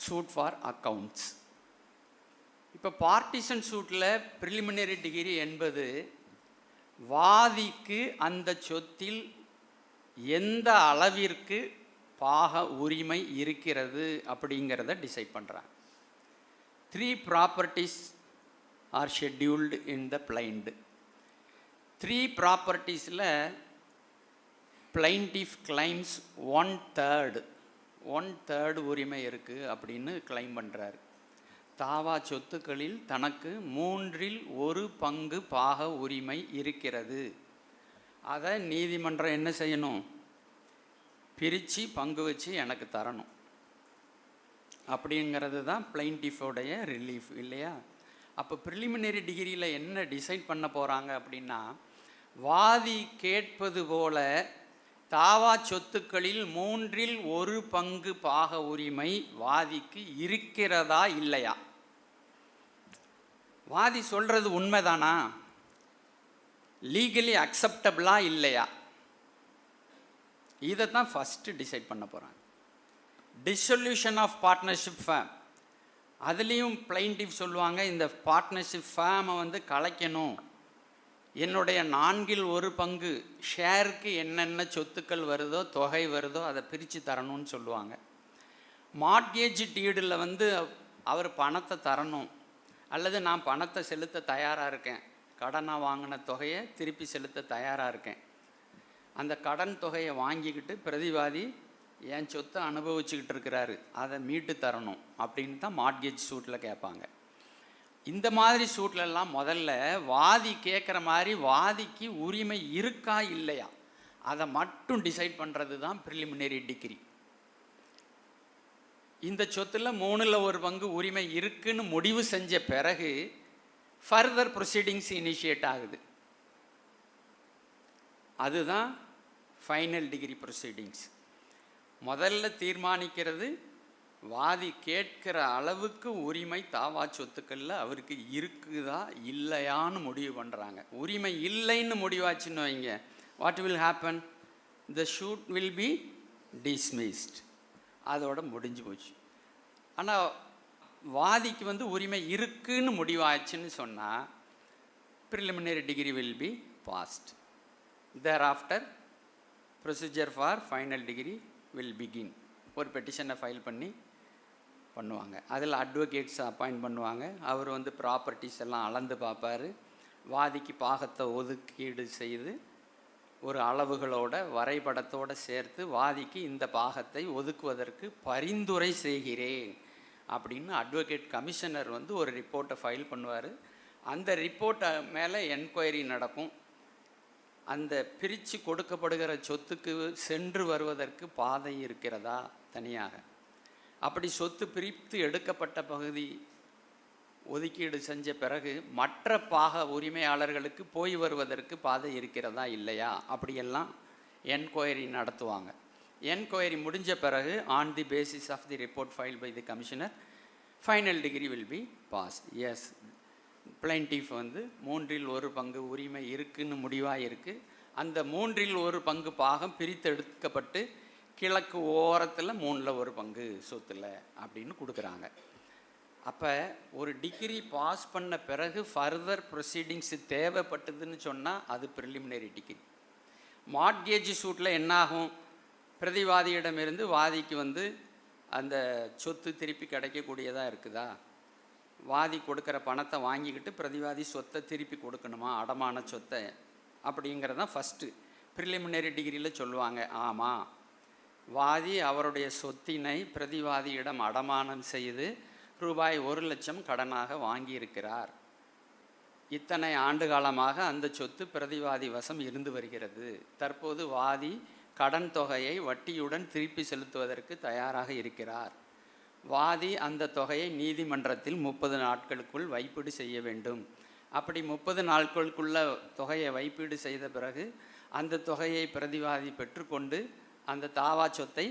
suit for accounts. இப்போ பார்ட்டிஷன் சூட்டில் ப்ரிலிமினரி டிகிரி என்பது வாதிக்கு அந்த சொத்தில் எந்த அளவிற்கு பாக உரிமை இருக்கிறது அப்படிங்கிறத டிசைட் பண்ணுறாங்க. 3 properties are scheduled in the plaint. 3 ப்ராப்பர்ட்டிஸில் பிளைண்டிஃப் கிளைம்ஸ் 1/3 உரிமை இருக்குது அப்படின்னு கிளைம் பண்ணுறாரு. தாவா சொத்துக்களில் தனக்கு 1/3 பாக உரிமை இருக்கிறது. அதை நீதிமன்றம் என்ன செய்யணும்? பிரித்து பங்கு வச்சு எனக்கு தரணும். அப்படிங்கிறது தான் பிளைண்டிஃபோடைய ரிலீஃப் இல்லையா? அப்போ ப்ரிலிமினரி டிகிரியில் என்ன டிசைட் பண்ண போகிறாங்க அப்படின்னா, வாதி கேட்பது போல தாவா சொத்துக்களில் 1/3 பாக உரிமை வாதிக்கு இருக்கிறதா இல்லையா? வாதி சொல்கிறது உண்மைதானா, லீகலி அக்செப்டபிளா இல்லையா? இதை தான் ஃபஸ்ட்டு டிசைட் பண்ண போகிறாங்க. டிசொல்யூஷன் ஆஃப் பார்ட்னர்ஷிப் ஃபேம், அதுலேயும் பிளைண்டிஃப் சொல்லுவாங்க, இந்த பார்ட்னர்ஷிப் ஃபேமை வந்து கலைக்கணும், என்னுடைய 4/1 ஷேருக்கு என்னென்ன சொத்துக்கள் வருதோ தொகை வருதோ அதை பிரித்து தரணும்னு சொல்லுவாங்க. மார்ட்கேஜ் டீடில் வந்து அவர் பணத்தை தரணும், அல்லது நான் பணத்தை செலுத்த தயாராக இருக்கேன், கடனாக வாங்கின தொகையை திருப்பி செலுத்த தயாராக இருக்கேன், அந்த கடன் தொகையை வாங்கிக்கிட்டு பிரதிவாதி என் சொத்தை அனுபவிச்சுக்கிட்டு இருக்கிறாரு, அதை மீட்டு தரணும் அப்படின்னு தான் மார்ட்கேஜ் சூட்டில் கேட்பாங்க. இந்த மாதிரி சூட்லெல்லாம் முதல்ல வாதி கேட்குற மாதிரி வாதிக்கு உரிமை இருக்கா இல்லையா அதை மட்டும் டிசைட் பண்ணுறது தான் ப்ரிலிமினரி டிகிரி. இந்த சொத்தில் 1/3 உரிமை இருக்குன்னு முடிவு செஞ்ச பிறகு ஃபர்தர் ப்ரொசீடிங்ஸ் இனிஷியேட் ஆகுது. அதுதான் ஃபைனல் டிகிரி ப்ரொசீடிங்ஸ். முதல்ல தீர்மானிக்கிறது வாதி கேட்கிற அளவுக்கு உரிமை தாவா சொத்துக்களில் அவருக்கு இருக்குதா இல்லையான்னு முடிவு பண்ணுறாங்க. உரிமை இல்லைன்னு முடிவாச்சுன்னு வைங்க, what will happen? the suit will be dismissed. அதோட முடிஞ்சு போச்சு. ஆனால் வாதிக்கு வந்து உரிமை இருக்குன்னு முடிவாச்சுன்னு சொன்னால் preliminary degree will be passed. Thereafter procedure for final degree will begin. ஒரு பெட்டிஷனை ஃபைல் பண்ணுவாங்க. அதில் அட்வொகேட்ஸ் அப்பாயிண்ட் பண்ணுவாங்க. அவர் வந்து ப்ராப்பர்ட்டிஸ் எல்லாம் அளந்து பார்ப்பார். வாதிக்கு பாகத்தை ஒதுக்கீடு செய்து ஒரு அளவுகளோட வரைபடத்தோடு சேர்த்து வாதிக்கு இந்த பாகத்தை ஒதுக்குவதற்கு பரிந்துரை செய்கிறேன் அப்படின்னு அட்வொகேட் கமிஷனர் வந்து ஒரு ரிப்போர்ட்டை ஃபைல் பண்ணுவார். அந்த ரிப்போர்ட்டை மேலே என்கொயரி நடக்கும். அந்த பிரித்து கொடுக்கப்படுகிற சொத்துக்கு சென்று வருவதற்கு பாதை இருக்கிறதா தனியாக, அப்படி சொத்து பிரித்து எடுக்கப்பட்ட பகுதி ஒதுக்கீடு செஞ்ச பிறகு மற்ற பாக உரிமையாளர்களுக்கு போய் வருவதற்கு பாதை இருக்கிறதா இல்லையா, அப்படியெல்லாம் என்கொயரி நடத்துவாங்க. என்கொயரி முடிஞ்ச பிறகு on the basis of the report file by the commissioner final decree will be pass. Yes, plaintiff வந்து 1/3 உரிமை இருக்குன்னு முடிவாக இருக்குது. அந்த 1/3 பாகம் பிரித்து எடுக்கப்பட்டு கிழக்கு ஓரத்தில் 1/3 சொத்தில் அப்படின்னு கொடுக்குறாங்க. அப்போ ஒரு டிகிரி பாஸ் பண்ண பிறகு ஃபர்தர் ப்ரொசீடிங்ஸ் தேவைப்பட்டதுன்னு சொன்னால் அது ப்ரிலிமினரி டிகிரி. மார்ட்கேஜ் சூட்டில் என்னாகும், பிரதிவாதியிடமிருந்து வாதிக்கு வந்து அந்த சொத்து திருப்பி கிடைக்கக்கூடியதாக இருக்குதா, வாதி கொடுக்குற பணத்தை வாங்கிக்கிட்டு பிரதிவாதி சொத்தை திருப்பி கொடுக்கணுமா, அடமான சொத்தை, அப்படிங்கிறதான் ஃபஸ்ட்டு ப்ரிலிமினரி டிகிரியில் சொல்லுவாங்க. ஆமாம், வாதி அவருடைய சொத்தினை பிரதிவாதியிடம் அடமானம் செய்து ரூபாய் 1,00,000 கடனாக வாங்கியிருக்கிறார். இத்தனை ஆண்டு காலமாக அந்த சொத்து பிரதிவாதி வசம் இருந்து வருகிறது. தற்போது வாதி கடன் தொகையை வட்டியுடன் திருப்பி செலுத்துவதற்கு தயாராக இருக்கிறார். வாதி அந்த தொகையை நீதிமன்றத்தில் 30 நாட்களுக்குள் வைப்பீடு செய்ய வேண்டும். அப்படி 30 நாட்களுக்குள்ள தொகையை வைப்பீடு செய்த பிறகு அந்த தொகையை பிரதிவாதி பெற்றுக்கொண்டு அந்த தாவா சொத்தை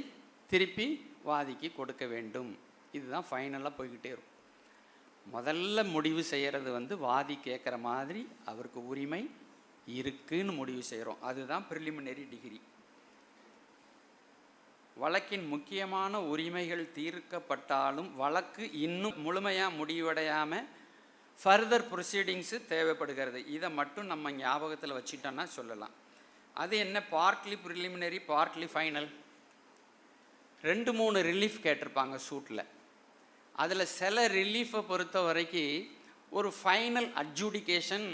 திருப்பி வாதிக்கு கொடுக்க வேண்டும். இதுதான் ஃபைனலாக போய்கிட்டே இருக்கும். முதல்ல முடிவு செய்கிறது வந்து வாதி கேட்குற மாதிரி அவருக்கு உரிமை இருக்குன்னு முடிவு செய்கிறோம். அதுதான் ப்ரிலிமினரி டிகிரி. வழக்கின் முக்கியமான உரிமைகள் தீர்க்கப்பட்டாலும் வழக்கு இன்னும் முழுமையாக முடிவடையாமல் ஃபர்தர் ப்ரொசீடிங்ஸு தேவைப்படுகிறது. இதை மட்டும் நம்ம ஞாபகத்தில் வச்சுட்டோன்னா சொல்லலாம். அது என்ன, partly preliminary, partly final, 2-3 relief கேட்டிருப்பாங்க சூட்டில். அதில் சில ரிலீஃபை பொறுத்த வரைக்கும் ஒரு ஃபைனல் அட்ஜூடிகேஷன்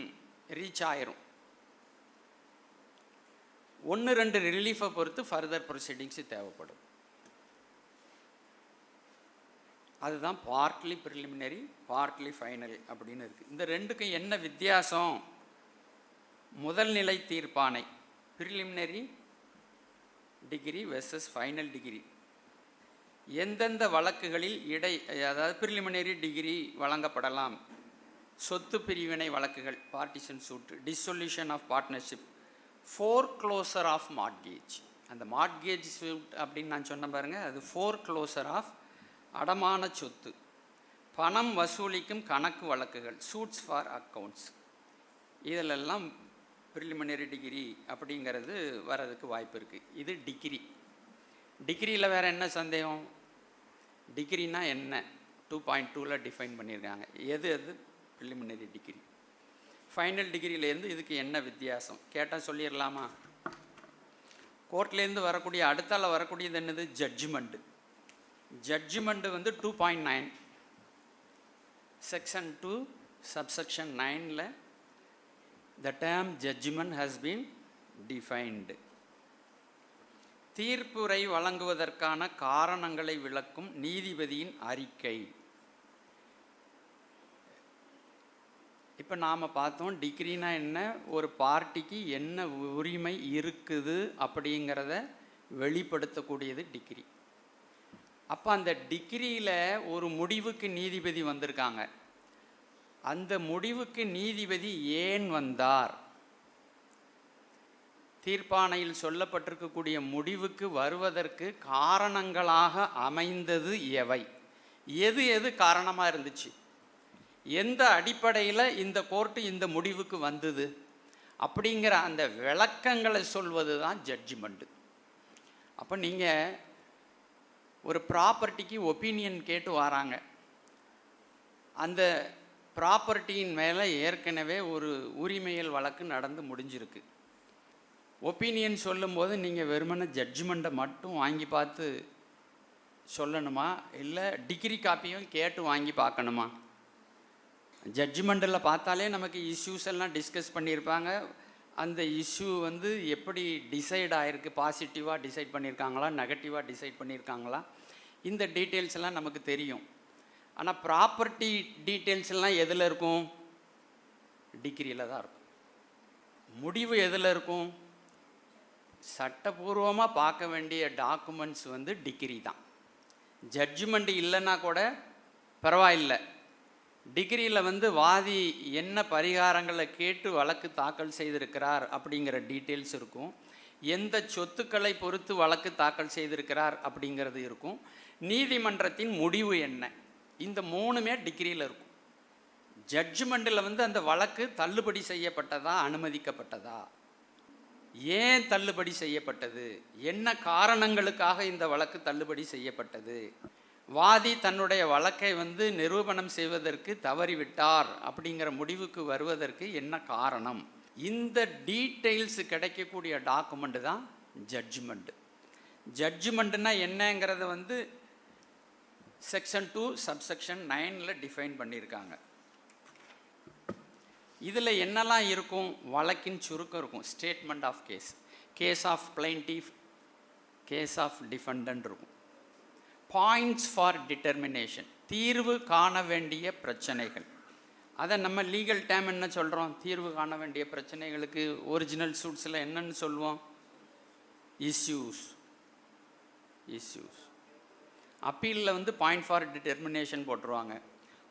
ரீச் ஆயிரும். 1-2 ரிலீஃபை பொறுத்து ஃபர்தர் ப்ரொசீடிங்ஸு தேவைப்படும். அதுதான் பார்ட்லி ப்ரிலிமினரி, பார்ட்லி ஃபைனல் அப்படின்னு இருக்குது. இந்த ரெண்டுக்கும் என்ன வித்தியாசம்? முதல் நிலை தீர்ப்பாணை preliminary decree versus final decree. எந்தெந்த வழக்குகளில் அதாவது ப்ரிலிமினரி டிகிரி வழங்கப்படலாம்? சொத்து பிரிவினை வழக்குகள், partition suit, dissolution of partnership, foreclosure of mortgage. அந்த மார்ட்கேஜ் சூட் அப்படின்னு நான் சொன்ன பாருங்கள், அது ஃபோர்க்ளோசர் ஆஃப் அடமான சொத்து, பணம் வசூலிக்கும் கணக்கு வழக்குகள், சூட்ஸ் ஃபார் அக்கௌண்ட்ஸ். இதிலெல்லாம் ப்ரிலிமினரி டிகிரி அப்படிங்கிறது வர்றதுக்கு வாய்ப்பு இருக்குது. இது டிகிரி. டிகிரியில் வேறு என்ன சந்தேகம்? டிகிரினா என்ன 2.2ல் டிஃபைன் பண்ணியிருக்காங்க. எது ப்ரிலிமினரி டிகிரி. ஃபைனல் டிகிரியிலேருந்து இதுக்கு என்ன வித்தியாசம் கேட்டால் சொல்லிடலாமா? கோர்ட்லேருந்து வரக்கூடிய அடுத்தால வரக்கூடியது என்னது? ஜட்ஜ்மெண்ட்டு. ஜட்ஜ்மெண்ட்டு வந்து 2.9 செக்ஷன் 2 சப்செக்ஷன் 9ல் the term judgment has been defined. தீர்ப்புரை வழங்குவதற்கான காரணங்களை விளக்கும் நீதிபதியின் அறிக்கை. இப்போ நாம் பார்த்தோம் டிகிரினா என்ன, ஒரு பார்ட்டிக்கு என்ன உரிமை இருக்குது அப்படிங்கிறத வெளிப்படுத்தக்கூடியது டிகிரி. அப்போ அந்த டிகிரியில் ஒரு முடிவுக்கு நீதிபதி வந்திருக்காங்க. அந்த முடிவுக்கு நீதிபதி ஏன் வந்தார்? தீர்ப்பாணையில் சொல்லப்பட்டிருக்கக்கூடிய முடிவுக்கு வருவதற்கு காரணங்களாக அமைந்தது எவை? எது காரணமாக இருந்துச்சு? எந்த அடிப்படையில் இந்த கோர்ட்டு இந்த முடிவுக்கு வந்தது அப்படிங்கிற அந்த விளக்கங்களை சொல்வது தான் ஜட்ஜ்மெண்ட்டு. அப்போ நீங்கள் ஒரு ப்ராப்பர்ட்டிக்கு ஒப்பீனியன் கேட்டு வராங்க. அந்த ப்ராப்பர்ட்டியின் மேலே ஏற்கனவே ஒரு உரிமையல் வழக்கு நடந்து முடிஞ்சிருக்கு. ஒப்பீனியன் சொல்லும்போது நீங்கள் வெறுமனே ஜட்ஜ்மெண்ட்டை மட்டும் வாங்கி பார்த்து சொல்லணுமா, இல்லை டிகிரி காப்பியும் கேட்டு வாங்கி பார்க்கணுமா? ஜட்ஜ்மெண்ட்டில் பார்த்தாலே நமக்கு இஷ்யூஸ் எல்லாம் டிஸ்கஸ் பண்ணியிருப்பாங்க. அந்த இஷ்யூ வந்து எப்படி டிசைட் ஆகிருக்கு, பாசிட்டிவாக டிசைட் பண்ணியிருக்காங்களா, நெகட்டிவாக டிசைட் பண்ணியிருக்காங்களா, இந்த டீட்டெயில்ஸ் எல்லாம் நமக்கு தெரியும். ஆனால் ப்ராப்பர்ட்டி டீட்டெயில்ஸ் எல்லாம் எதில் இருக்கும்? டிகிரியில் தான் இருக்கும். முடிவு எதில் இருக்கும்? சட்டபூர்வமாக பார்க்க வேண்டிய டாக்குமெண்ட்ஸ் வந்து டிகிரி தான். ஜட்ஜ்மெண்ட் இல்லைன்னா கூட பரவாயில்லை, டிகிரியில் வந்து வாதி என்ன பரிகாரங்களை கேட்டு வழக்கு தாக்கல் செய்திருக்கிறார் அப்படிங்கிற டீட்டெயில்ஸ் இருக்கும். எந்த சொத்துக்களை பொறுத்து வழக்கு தாக்கல் செய்திருக்கிறார் அப்படிங்கிறது இருக்கும். நீதிமன்றத்தின் முடிவு என்ன, இந்த மூணுமே டிகிரியில் இருக்கும். ஜட்ஜ்மெண்ட்டில் வந்து அந்த வழக்கு தள்ளுபடி செய்யப்பட்டதா, அனுமதிக்கப்பட்டதா, ஏன் தள்ளுபடி செய்யப்பட்டது, என்ன காரணங்களுக்காக இந்த வழக்கு தள்ளுபடி செய்யப்பட்டது, வாதி தன்னுடைய வழக்கை வந்து நிரூபணம் செய்வதற்கு தவறிவிட்டார் அப்படிங்கிற முடிவுக்கு வருவதற்கு என்ன காரணம், இந்த டீட்டெயில்ஸ் கிடைக்கக்கூடிய டாக்குமெண்ட் தான் ஜட்ஜ்மெண்ட். ஜட்ஜ்மெண்ட்னா என்னங்கிறத வந்து செக்ஷன் 2 சப்செக்ஷன் 9 டிஃபைன் பண்ணியிருக்காங்க. இதில் என்னெல்லாம் இருக்கும்? வழக்கின் சுருக்கம் இருக்கும். Statement of case, case of plaintiff, case of defendant இருக்கும். பாயிண்ட்ஸ் ஃபார் டிட்டர்மினேஷன், தீர்வு காண வேண்டிய பிரச்சனைகள். அதை நம்ம லீகல் டேம் என்ன சொல்கிறோம்? தீர்வு காண வேண்டிய பிரச்சனைகளுக்கு ஒரிஜினல் சூட்ஸில் என்னன்னு சொல்லுவோம்? இஷ்யூஸ். அப்பீலில் வந்து பாயிண்ட் ஃபார் டிட்டர்மினேஷன் போட்டுருவாங்க.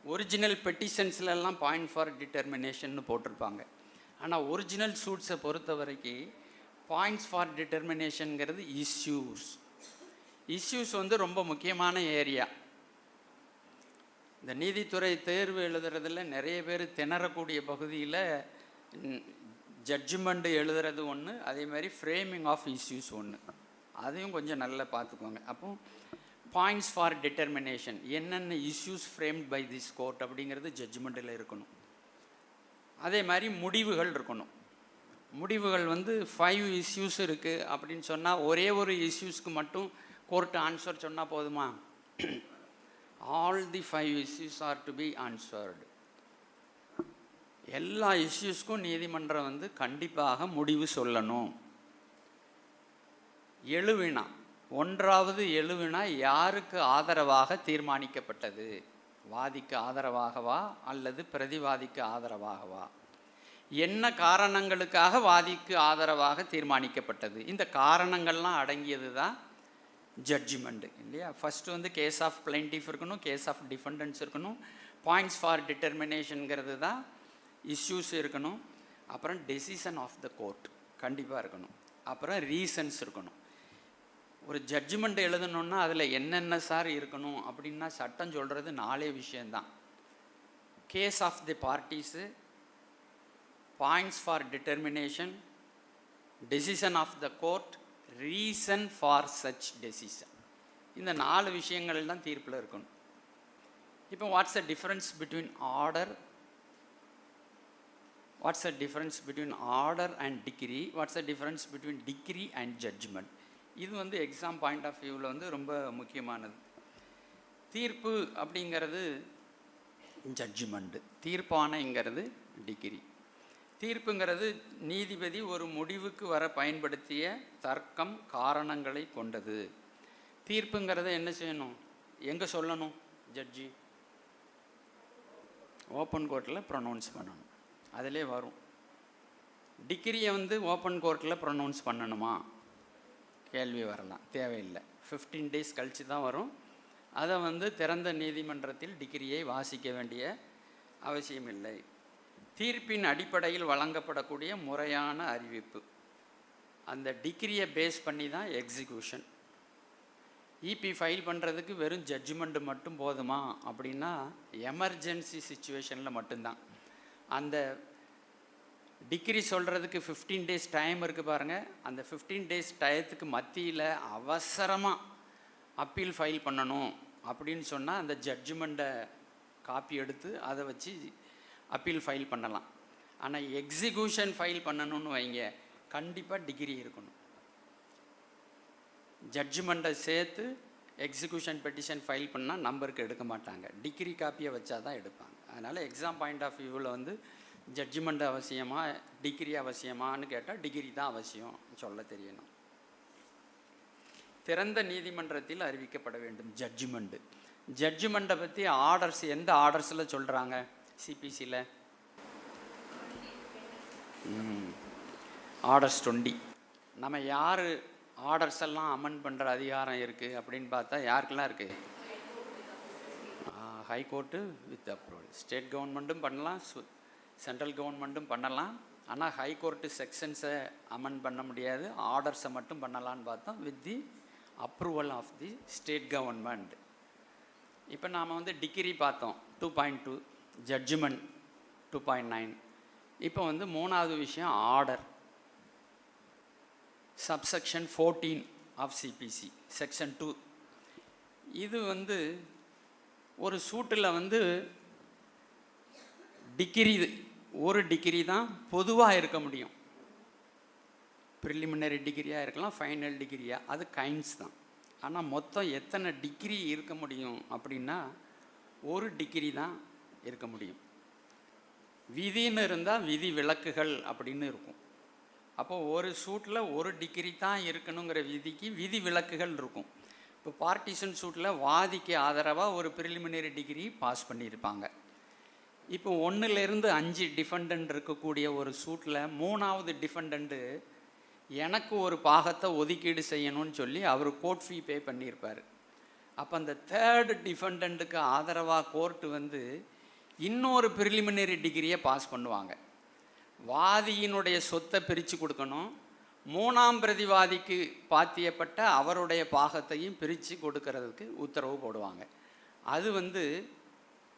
ஒரிஜினல் பெட்டிஷன்ஸ்லாம் பாயிண்ட் ஃபார் டிட்டர்மினேஷன் போட்டிருப்பாங்க. ஆனால் ஒரிஜினல் சூட்ஸை பொறுத்த வரைக்கும் பாயிண்ட்ஸ் ஃபார் டிட்டர்மினேஷனுங்கிறது இஷ்யூஸ் வந்து ரொம்ப முக்கியமான ஏரியா. இந்த நீதித்துறை தேர்வு எழுதுறதுல நிறைய பேர் திணறக்கூடிய பகுதியில் ஜட்ஜ்மெண்ட் எழுதுறது ஒன்று, அதே மாதிரி ஃப்ரேமிங் ஆஃப் இஷ்யூஸ் ஒன்று. அதையும் கொஞ்சம் நல்லா பார்த்துக்கோங்க. அப்போ பாயிண்ட்ஸ் ஃபார் டிட்டர்மினேஷன், என்னென்ன issues framed by this court அப்படிங்கிறது ஜட்ஜ்மெண்ட்டில் இருக்கணும். அதே மாதிரி முடிவுகள் இருக்கணும். முடிவுகள் வந்து 5 இஷ்யூஸ் இருக்குது அப்படின்னு சொன்னால் ஒரே ஒரு இஷ்யூஸ்க்கு மட்டும் கோர்ட் ஆன்சர் சொன்னால் போதுமா? All the 5 issues are to be answered. எல்லா இஷ்யூஸ்க்கும் நீதிமன்றம் வந்து கண்டிப்பாக முடிவு சொல்லணும். எழுவினா, 1வது எழுவினா யாருக்கு ஆதரவாக தீர்மானிக்கப்பட்டது? வாதிக்கு ஆதரவாகவா அல்லது பிரதிவாதிக்கு ஆதரவாகவா? என்ன காரணங்களுக்காக வாதிக்கு ஆதரவாக தீர்மானிக்கப்பட்டது? இந்த காரணங்கள்லாம் அடங்கியது தான் ஜட்ஜ்மெண்ட் இல்லையா? ஃபஸ்ட்டு வந்து கேஸ் ஆஃப் பிளைன்டிஃப் இருக்கணும், கேஸ் ஆஃப் டிஃபெண்டன்ஸ் இருக்கணும், பாயிண்ட்ஸ் ஃபார் டிட்டர்மினேஷனுங்கிறது தான் இஷ்யூஸ் இருக்கணும், அப்புறம் டெசிஷன் ஆஃப் த கோர்ட் கண்டிப்பாக இருக்கணும், அப்புறம் ரீசன்ஸ் இருக்கணும். ஒரு ஜட்ஜ்மெண்ட் எழுதணுன்னா அதில் என்னென்ன சார் இருக்கணும் அப்படின்னா சட்டம் சொல்கிறது 4 விஷயந்தான். Case of the parties, points for determination, decision of the court, reason for such decision. இந்த 4 விஷயங்கள் தான் தீர்ப்பில் இருக்கணும். இப்போ what's the difference between order, what's the difference between order and decree, what's the difference between decree and judgment? இது வந்து exam point of வியூவில் வந்து ரொம்ப முக்கியமானது. தீர்ப்பு அப்படிங்கிறது ஜட்ஜ்மெண்ட்டு, தீர்ப்பானைங்கிறது டிகிரி. தீர்ப்புங்கிறது நீதிபதி ஒரு முடிவுக்கு வர பயன்படுத்திய தர்க்கம், காரணங்களை கொண்டது. தீர்ப்புங்கிறத என்ன செய்யணும்? எங்கே சொல்லணும்? ஜட்ஜி ஓப்பன் கோர்ட்டில் ப்ரொனவுன்ஸ் பண்ணணும், அதிலே வரும். டிகிரியை வந்து ஓப்பன் கோர்ட்டில் ப்ரொனவுன்ஸ் பண்ணணுமா? கேள்வி வரலாம், தேவையில்லை. 15 days கழித்து தான் வரும். அதை வந்து திறந்த நீதிமன்றத்தில் டிகிரியை வாசிக்க வேண்டிய அவசியமில்லை. தீர்ப்பின் அடிப்படையில் வழங்கப்படக்கூடிய முறையான அறிவிப்பு, அந்த டிகிரியை பேஸ் பண்ணி தான் எக்ஸிக்யூஷன். இபி ஃபைல் பண்ணுறதுக்கு வெறும் ஜட்ஜ்மெண்ட்டு மட்டும் போதுமா அப்படின்னா எமர்ஜென்சி சுச்சுவேஷனில் மட்டும்தான். அந்த டிகிரி சொல்கிறதுக்கு 15 days டைம் இருக்குது பாருங்கள். அந்த 15 days டயத்துக்கு மத்தியில் அவசரமாக அப்பீல் ஃபைல் பண்ணணும் அப்படின்னு சொன்னால் அந்த ஜட்ஜ்மெண்ட்டை காப்பி எடுத்து அதை வச்சு அப்பீல் ஃபைல் பண்ணலாம். ஆனால் எக்ஸிக்யூஷன் ஃபைல் பண்ணணும்னு வைங்க, கண்டிப்பாக டிகிரி இருக்கணும். ஜட்ஜ்மெண்ட்டை சேர்த்து எக்ஸிக்யூஷன் பெட்டிஷன் ஃபைல் பண்ணால் நம்பருக்கு எடுக்க மாட்டாங்க, டிகிரி காப்பியை வச்சா தான் எடுப்பாங்க. அதனால் எக்ஸாம் பாயிண்ட் ஆஃப் வியூவில் வந்து ஜட்ஜ்மெண்ட் அவசியமா டிகிரி அவசியமானு கேட்டால் டிகிரி தான் அவசியம் சொல்ல தெரியணும். திறந்த நீதிமன்றத்தில் அறிவிக்கப்பட வேண்டும் ஜட்ஜ்மெண்ட்டு. ஜட்ஜ்மெண்ட்டை பற்றி ஆர்டர்ஸ் எந்த ஆர்டர்ஸில் சொல்கிறாங்க? சிபிசியில் ஆர்டர்ஸ் 20. நம்ம யார் ஆர்டர்ஸ் எல்லாம் அமெண்ட் பண்ணுற அதிகாரம் இருக்குது அப்படின்னு பார்த்தா யாருக்கெல்லாம் இருக்குது? High court with approval. ஸ்டேட் கவர்மெண்ட்டும் பண்ணலாம், சென்ட்ரல் கவர்மெண்ட்டும் பண்ணலாம். ஆனால் ஹைகோர்ட்டு செக்ஷன்ஸை அமெண்ட் பண்ண முடியாது, ஆர்டர்ஸை மட்டும் பண்ணலான்னு பார்த்தோம் with the approval of the state government. இப்போ நாம் வந்து டிகிரி பார்த்தோம் 2.2, ஜட்ஜ்மெண்ட் 2.9. இப்போ வந்து மூணாவது விஷயம் order. Subsection 14 of CPC section 2. இது வந்து ஒரு சூட்டில் வந்து டிகிரி, ஒரு டிகிரி தான் பொதுவாக இருக்க முடியும். ப்ரிலிமினரி டிகிரியாக இருக்கலாம், ஃபைனல் டிகிரியாக, அது கைண்ட்ஸ் தான். ஆனால் மொத்தம் எத்தனை டிகிரி இருக்க முடியும் அப்படின்னா ஒரு டிகிரி தான் இருக்க முடியும். விதின்னு இருந்தால் விதி விலக்குகள் அப்படின்னு இருக்கும். அப்போது ஒரு சூட்டில் ஒரு டிகிரி தான் இருக்கணுங்கிற விதிக்கு விதி விலக்குகள் இருக்கும். இப்போ பார்ட்டிஷன் சூட்டில் வாதிக்கு ஆதரவாக ஒரு ப்ரிலிமினரி டிகிரி பாஸ் பண்ணியிருப்பாங்க. இப்போ 1லேருந்து 5 டிஃபெண்டன்ட் இருக்கக்கூடிய ஒரு சூட்டில் மூணாவது டிஃபெண்டண்ட்டு எனக்கு ஒரு பாகத்தை ஒதுக்கீடு செய்யணும்னு சொல்லி அவர் கோர்ட் ஃபீ பே பண்ணியிருப்பார். அப்போ அந்த தேர்டு டிஃபெண்டண்ட்டுக்கு ஆதரவாக கோர்ட்டு வந்து இன்னொரு ப்ரிலிமினரி டிகிரியை பாஸ் பண்ணுவாங்க. வாதியினுடைய சொத்தை பிரித்து கொடுக்கணும், மூணாம் பிரதிவாதிக்கு பாத்தியப்பட்ட அவருடைய பாகத்தையும் பிரித்து கொடுக்கறதுக்கு உத்தரவு போடுவாங்க. அது வந்து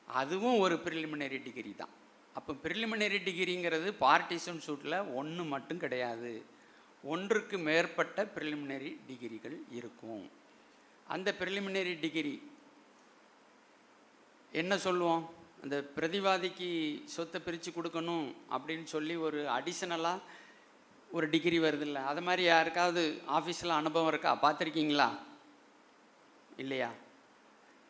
அதுவும் ஒரு ப்ரிலிமினரி டிகிரி தான். அப்போ ப்ரிலிமினரி டிகிரிங்கிறது பார்ட்டிஷன் சூட்டில் ஒன்று மட்டும் கிடையாது, ஒன்றுக்கு மேற்பட்ட ப்ரிலிமினரி டிகிரிகள் இருக்கும். அந்த ப்ரிலிமினரி டிகிரி என்ன சொல்லுவோம்? அந்த பிரதிவாதிக்கு சொத்தை பிரித்து கொடுக்கணும் அப்படின்னு சொல்லி ஒரு அடிஷ்னலாக ஒரு டிகிரி வருதில்ல, அது மாதிரி யாருக்காவது ஆஃபீஸில் அனுபவம் இருக்கா? பார்த்துருக்கீங்களா? இல்லையா?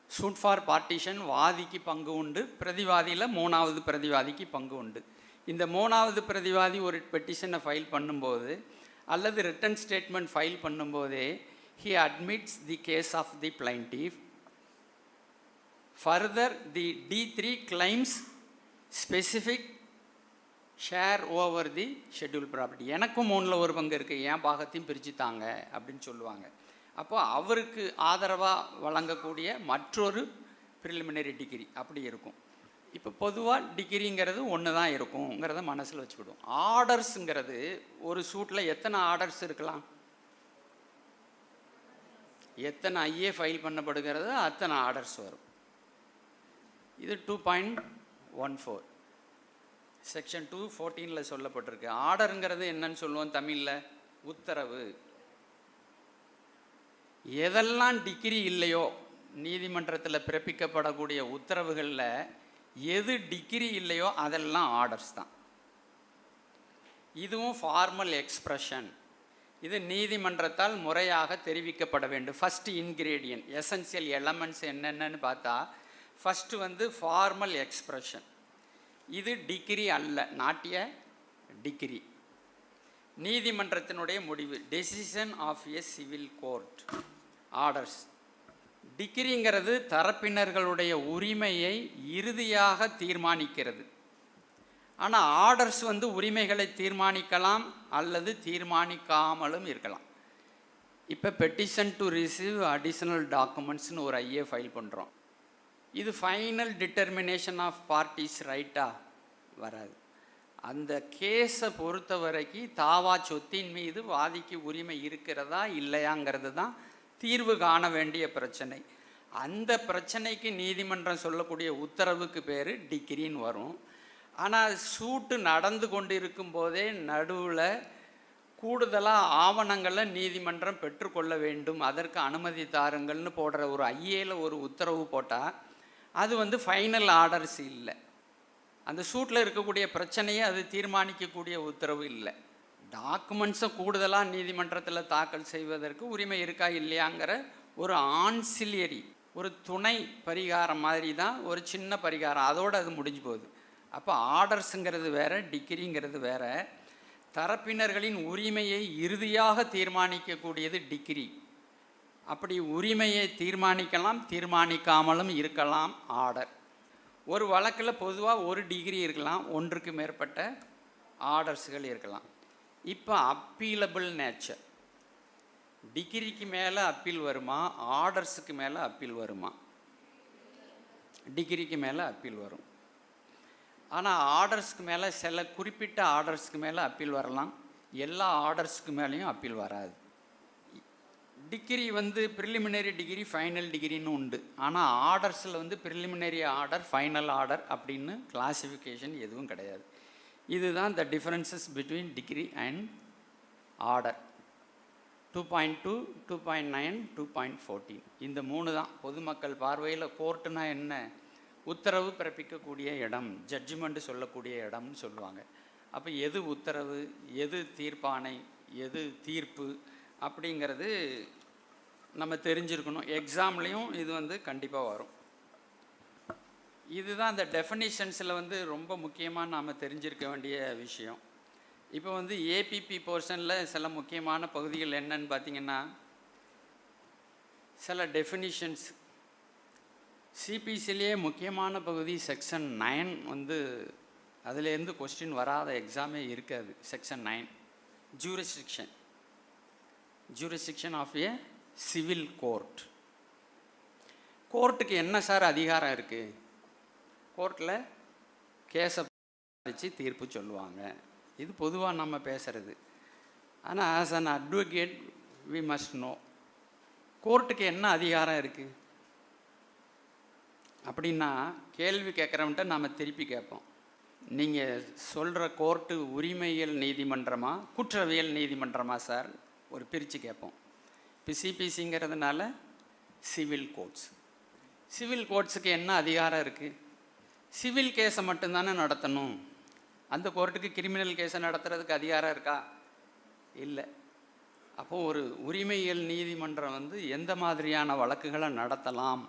சூட் ஃபார் பார்ட்டிஷன் வாதிக்கு பங்கு உண்டு, பிரதிவாதியில் மூணாவது பிரதிவாதிக்கு பங்கு உண்டு. இந்த மூணாவது பிரதிவாதி ஒரு பெட்டிஷனை ஃபைல் பண்ணும்போது அல்லது ரிட்டன் ஸ்டேட்மெண்ட் ஃபைல் பண்ணும்போதே he admits the case of the plaintiff. Further, the D3 claims specific share over the scheduled property. எனக்கும் 3ல் ஒரு பங்கு இருக்குது, என் பாகத்தையும் பிரித்து தாங்க அப்படின்னு சொல்லுவாங்க. அப்போ அவருக்கு ஆதரவாக வழங்கக்கூடிய மற்றொரு ப்ரிலிமினரி டிகிரி அப்படி இருக்கும். இப்போ பொதுவாக டிகிரிங்கிறது ஒன்று தான் இருக்குங்கிறத மனசில் வச்சுக்கிடும். ஆர்டர்ஸுங்கிறது ஒரு சூட்டில் எத்தனை ஆர்டர்ஸ் இருக்கலாம்? எத்தனை ஐஏ ஃபைல் பண்ணப்படுகிறதோ அத்தனை ஆர்டர்ஸ் வரும். இது 2.14 செக்ஷன் 214 சொல்லப்பட்டிருக்கு. ஆர்டருங்கிறது என்னன்னு சொல்லுவோம் தமிழில்? உத்தரவு. எதெல்லாம் டிகிரி இல்லையோ நீதிமன்றத்தில் பிறப்பிக்கப்படக்கூடிய உத்தரவுகளில் எது டிகிரி இல்லையோ அதெல்லாம் ஆர்டர்ஸ் தான். இதுவும் ஃபார்மல் எக்ஸ்பிரஷன். இது நீதிமன்றத்தால் முறையாக தெரிவிக்கப்பட வேண்டும். ஃபஸ்ட்டு இன்க்ரீடியன்ட், எசென்சியல் எலமெண்ட்ஸ் என்னென்னு பார்த்தா ஃபஸ்ட்டு வந்து ஃபார்மல் எக்ஸ்பிரஷன். இது டிகிரி அல்ல, நாட்டிய டிகிரி. நீதிமன்றத்தினுடைய முடிவு, decision of a civil court. Orders. டிகிரிங்கிறது தரப்பினர்களுடைய உரிமையை இறுதியாக தீர்மானிக்கிறது. ஆனால் ஆர்டர்ஸ் வந்து உரிமைகளை தீர்மானிக்கலாம் அல்லது தீர்மானிக்காமலும் இருக்கலாம். இப்போ பெட்டிஷன் டு ரிசீவ் அடிஷ்னல் டாக்குமெண்ட்ஸ்னு ஒரு ஐஏ ஃபைல் பண்ணுறோம். இது ஃபைனல் டிட்டர்மினேஷன் ஆஃப் பார்ட்டிஸ் ரைட்டா? வராது. அந்த கேஸை பொறுத்த வரைக்கும் தாவா சொத்தின் மீது வாதிக்கு உரிமை இருக்கிறதா இல்லையாங்கிறது தான் தீர்வு காண வேண்டிய பிரச்சனை. அந்த பிரச்சனைக்கு நீதிமன்றம் சொல்லக்கூடிய உத்தரவுக்கு பேர் டிகிரின்னு வரும். ஆனால் சூட்டு நடந்து கொண்டு இருக்கும்போதே நடுவில் கூடுதலாக ஆவணங்களை நீதிமன்றம் பெற்றுக்கொள்ள வேண்டும், அதற்கு அனுமதி தாருங்கள்னு போடுற ஒரு ஐஏல ஒரு உத்தரவு போட்டால் அது வந்து ஃபைனல் ஆர்டர்ஸ் இல்லை. அந்த சூட்டில் இருக்கக்கூடிய பிரச்சனையை அது தீர்மானிக்கக்கூடிய உத்தரவு இல்லை. டாக்குமெண்ட்ஸை கூடுதலாக நீதிமன்றத்தில் தாக்கல் செய்வதற்கு உரிமை இருக்கா இல்லையாங்கிற ஒரு ஆன்சிலியரி, ஒரு துணை பரிகாரம் மாதிரி தான், ஒரு சின்ன பரிகாரம், அதோடு அது முடிஞ்சு போகுது. அப்போ ஆர்டர்ஸுங்கிறது வேறு, டிகிரிங்கிறது வேறு. தரப்பினர்களின் உரிமையை இறுதியாக தீர்மானிக்கக்கூடியது டிகிரி. அப்படி உரிமையை தீர்மானிக்கலாம், தீர்மானிக்காமலும் இருக்கலாம் ஆர்டர். ஒரு வழக்கில் பொதுவாக ஒரு டிகிரி இருக்கலாம், ஒன்றுக்கு மேற்பட்ட ஆர்டர்ஸுகள் இருக்கலாம். இப்போ அப்பீலபிள் நேச்சர், டிகிரிக்கு மேலே அப்பீல் வருமா, ஆர்டர்ஸுக்கு மேலே அப்பீல் வருமா? டிகிரிக்கு மேலே அப்பீல் வரும். ஆனால் ஆர்டர்ஸ்க்கு மேலே சில குறிப்பிட்ட ஆர்டர்ஸ்க்கு மேலே அப்பீல் வரலாம், எல்லா ஆர்டர்ஸ்க்கு மேலேயும் அப்பீல் வராது. டிகிரி வந்து ப்ரிலிமினரி டிகிரி, ஃபைனல் டிகிரின்னு உண்டு. ஆனால் ஆர்டர்ஸில் வந்து ப்ரிலிமினரி ஆர்டர், ஃபைனல் ஆர்டர் அப்படின்னு கிளாசிஃபிகேஷன் எதுவும் கிடையாது. இதுதான் த differences between decree and order. 2.2, 2.9, 2.14 இந்த 3 தான் பொதுமக்கள் பார்வையில் கோர்ட்டுனா என்ன, உத்தரவு பிறப்பிக்கக்கூடிய இடம், ஜட்ஜ்மெண்ட்டு சொல்லக்கூடிய இடம்னு சொல்லுவாங்க. அப்போ எது உத்தரவு, எது தீர்ப்பாணை, எது தீர்ப்பு அப்படிங்கிறது நம்ம தெரிஞ்சிருக்கணும். எக்ஸாம்லேயும் இது வந்து கண்டிப்பாக வரும். இதுதான் இந்த டெஃபினிஷன்ஸில் வந்து ரொம்ப முக்கியமாக நாம் தெரிஞ்சிருக்க வேண்டிய விஷயம். இப்போ வந்து ஏபிபி போர்ஷனில் சில முக்கியமான பகுதிகள் என்னன்னு பார்த்தீங்கன்னா, சில டெஃபினிஷன்ஸ். சிபிசிலேயே முக்கியமான பகுதி செக்ஷன் 9 வந்து அதுலேருந்து கொஸ்டின் வராத எக்ஸாமே இருக்காது. Section 9 jurisdiction of a civil court. கோர்ட்டுக்கு என்ன சார் அதிகாரம் இருக்குது? கோர்ட்டில் கேஸை வச்சு தீர்ப்பு சொல்லுவாங்க. இது பொதுவாக நம்ம பேசுகிறது. ஆனால் as an advocate we must know கோர்ட்டுக்கு என்ன அதிகாரம் இருக்குது அப்படின்னா, கேள்வி கேட்குறவன்ட்ட நாம் திருப்பி கேட்போம், நீங்கள் சொல்கிற கோர்ட்டு உரிமையியல் நீதிமன்றமா குற்றவியல் நீதிமன்றமா சார்? ஒரு பிரித்து கேட்போம். இப்போ சிபிசிங்கிறதுனால சிவில் கோர்ட்ஸ். சிவில் கோர்ட்ஸுக்கு என்ன அதிகாரம் இருக்குது? சிவில் கேஸை மட்டும்தானே நடத்தணும். அந்த கோர்ட்டுக்கு கிரிமினல் கேஸை நடத்துறதுக்கு அதிகாரம் இருக்கா? இல்லை. அப்போது ஒரு உரிமையியல் நீதிமன்றம் வந்து எந்த மாதிரியான வழக்குகளை நடத்தலாம்,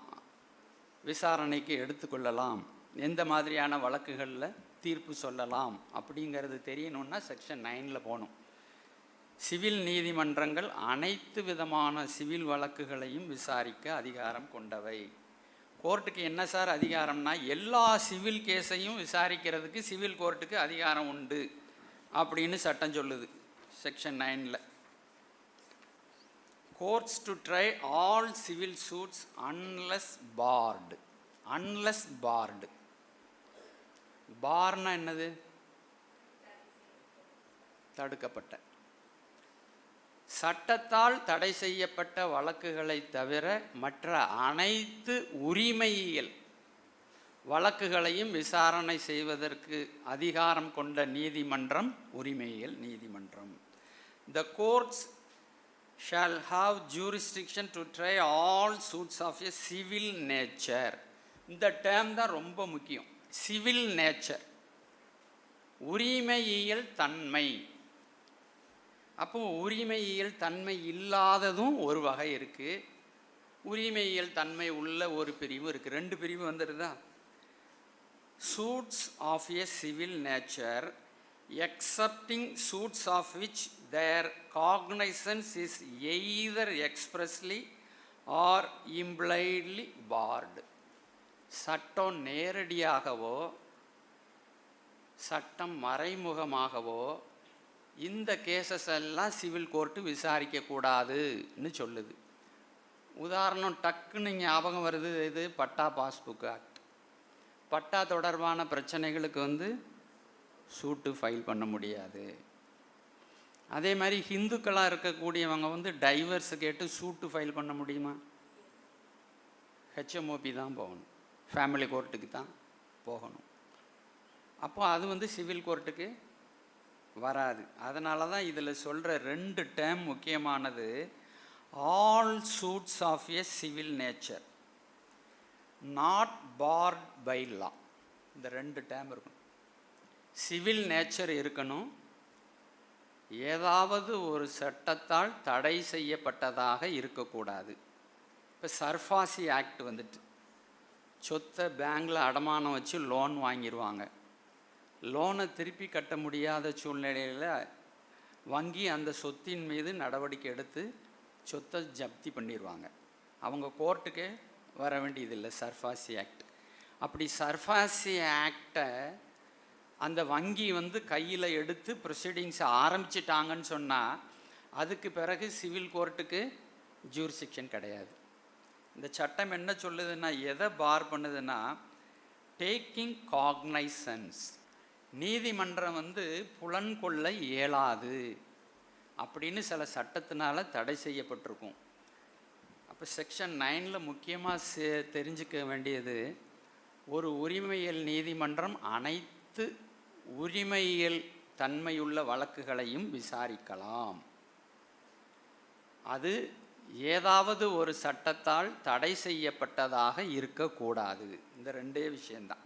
விசாரணைக்கு எடுத்துக்கொள்ளலாம், எந்த மாதிரியான வழக்குகளில் தீர்ப்பு சொல்லலாம் அப்படிங்கிறது தெரியணுன்னா செக்ஷன் 9 போகணும். சிவில் நீதிமன்றங்கள் அனைத்து விதமான சிவில் வழக்குகளையும் விசாரிக்க அதிகாரம் கொண்டவை. கோர்ட்டுக்கு என்ன சார் அதிகாரம்னா, எல்லா சிவில் கேஸையும் விசாரிக்கிறதுக்கு சிவில் கோர்ட்டுக்கு அதிகாரம் உண்டு அப்படின்னு சட்டம் சொல்லுது section 9. Courts to try all civil suits unless barred. Unless barred. பார்னா என்னது? தடுக்கப்பட்ட, சட்டத்தால் தடை செய்யப்பட்ட வழக்குகளை தவிர மற்ற அனைத்து உரிமையியல் வழக்குகளையும் விசாரணை செய்வதற்கு அதிகாரம் கொண்ட நீதிமன்றம் உரிமையியல் நீதிமன்றம். The courts shall have jurisdiction to try all suits of a civil nature. இந்த டேர்ம் தான் ரொம்ப முக்கியம். சிவில் நேச்சர், உரிமையியல் தன்மை. அப்போ உரிமையியல் தன்மை இல்லாததும் ஒரு வகை இருக்குது, உரிமையியல் தன்மை உள்ள ஒரு பிரிவு இருக்குது. 2 பிரிவு வந்துடுதா? Suits of a civil nature excepting suits of which their cognizance is either expressly or impliedly barred. சட்டம் நேரடியாகவோ சட்டம் மறைமுகமாகவோ இந்த கேசஸ் எல்லாம் சிவில் கோர்ட்டு விசாரிக்கக்கூடாதுன்னு சொல்லுது. உதாரணம் டக்குன்னு ஞாபகம் வருது, இது பட்டா பாஸ்புக் ஆக்ட். பட்டா தொடர்பான பிரச்சனைகளுக்கு வந்து சூட்டு ஃபைல் பண்ண முடியாது. அதே மாதிரி ஹிந்துக்களாக இருக்கக்கூடியவங்க வந்து டைவர்ஸ் கேட்டு சூட்டு ஃபைல் பண்ண முடியுமா? ஹெச்எம்ஓபி தான் போகணும், ஃபேமிலி கோர்ட்டுக்கு தான் போகணும். அப்போ அது வந்து சிவில் கோர்ட்டுக்கு வராது. அதனால தான் இதில் சொல்கிற 2 டேர்ம் முக்கியமானது. All suits of a civil nature not barred by law. இந்த 2 டேர்ம் இருக்கணும். சிவில் நேச்சர் இருக்கணும், ஏதாவது ஒரு சட்டத்தால் தடை செய்யப்பட்டதாக இருக்கக்கூடாது. இப்போ சர்ஃபாசி ஆக்ட் வந்துட்டு சொத்தை பேங்கில் அடமானம் வச்சு லோன் வாங்கிடுவாங்க. லோனை திருப்பி கட்ட முடியாத சூழ்நிலையில் வங்கி அந்த சொத்தின் மீது நடவடிக்கை எடுத்து சொத்தை ஜப்தி பண்ணிடுவாங்க. அவங்க கோர்ட்டுக்கே வர வேண்டியதில்லை. SARFAESI act. அப்படி சர்ஃபாசி ஆக்டை அந்த வங்கி வந்து கையில் எடுத்து ப்ரொசீடிங்ஸை ஆரம்பிச்சிட்டாங்கன்னு சொன்னால் அதுக்கு பிறகு சிவில் கோர்ட்டுக்கு ஜூரிஸ்டிக்ஷன் கிடையாது. இந்த சட்டம் என்ன சொல்லுதுன்னா, எதை பார் பண்ணுதுன்னா, டேக்கிங் காக்னைசன்ஸ். நீதிமன்றம் வந்து புலன்கொள்ள இயலாது அப்படின்னு சில சட்டத்தினால தடை செய்யப்பட்டிருக்கும். அப்போ செக்ஷன் 9ல் முக்கியமாக தெரிஞ்சுக்க வேண்டியது, ஒரு உரிமையியல் நீதிமன்றம் அனைத்து உரிமையியல் தன்மையுள்ள வழக்குகளையும் விசாரிக்கலாம். அது ஏதாவது ஒரு சட்டத்தால் தடை செய்யப்பட்டதாக இருக்கக்கூடாது. இந்த 2 விஷயந்தான்.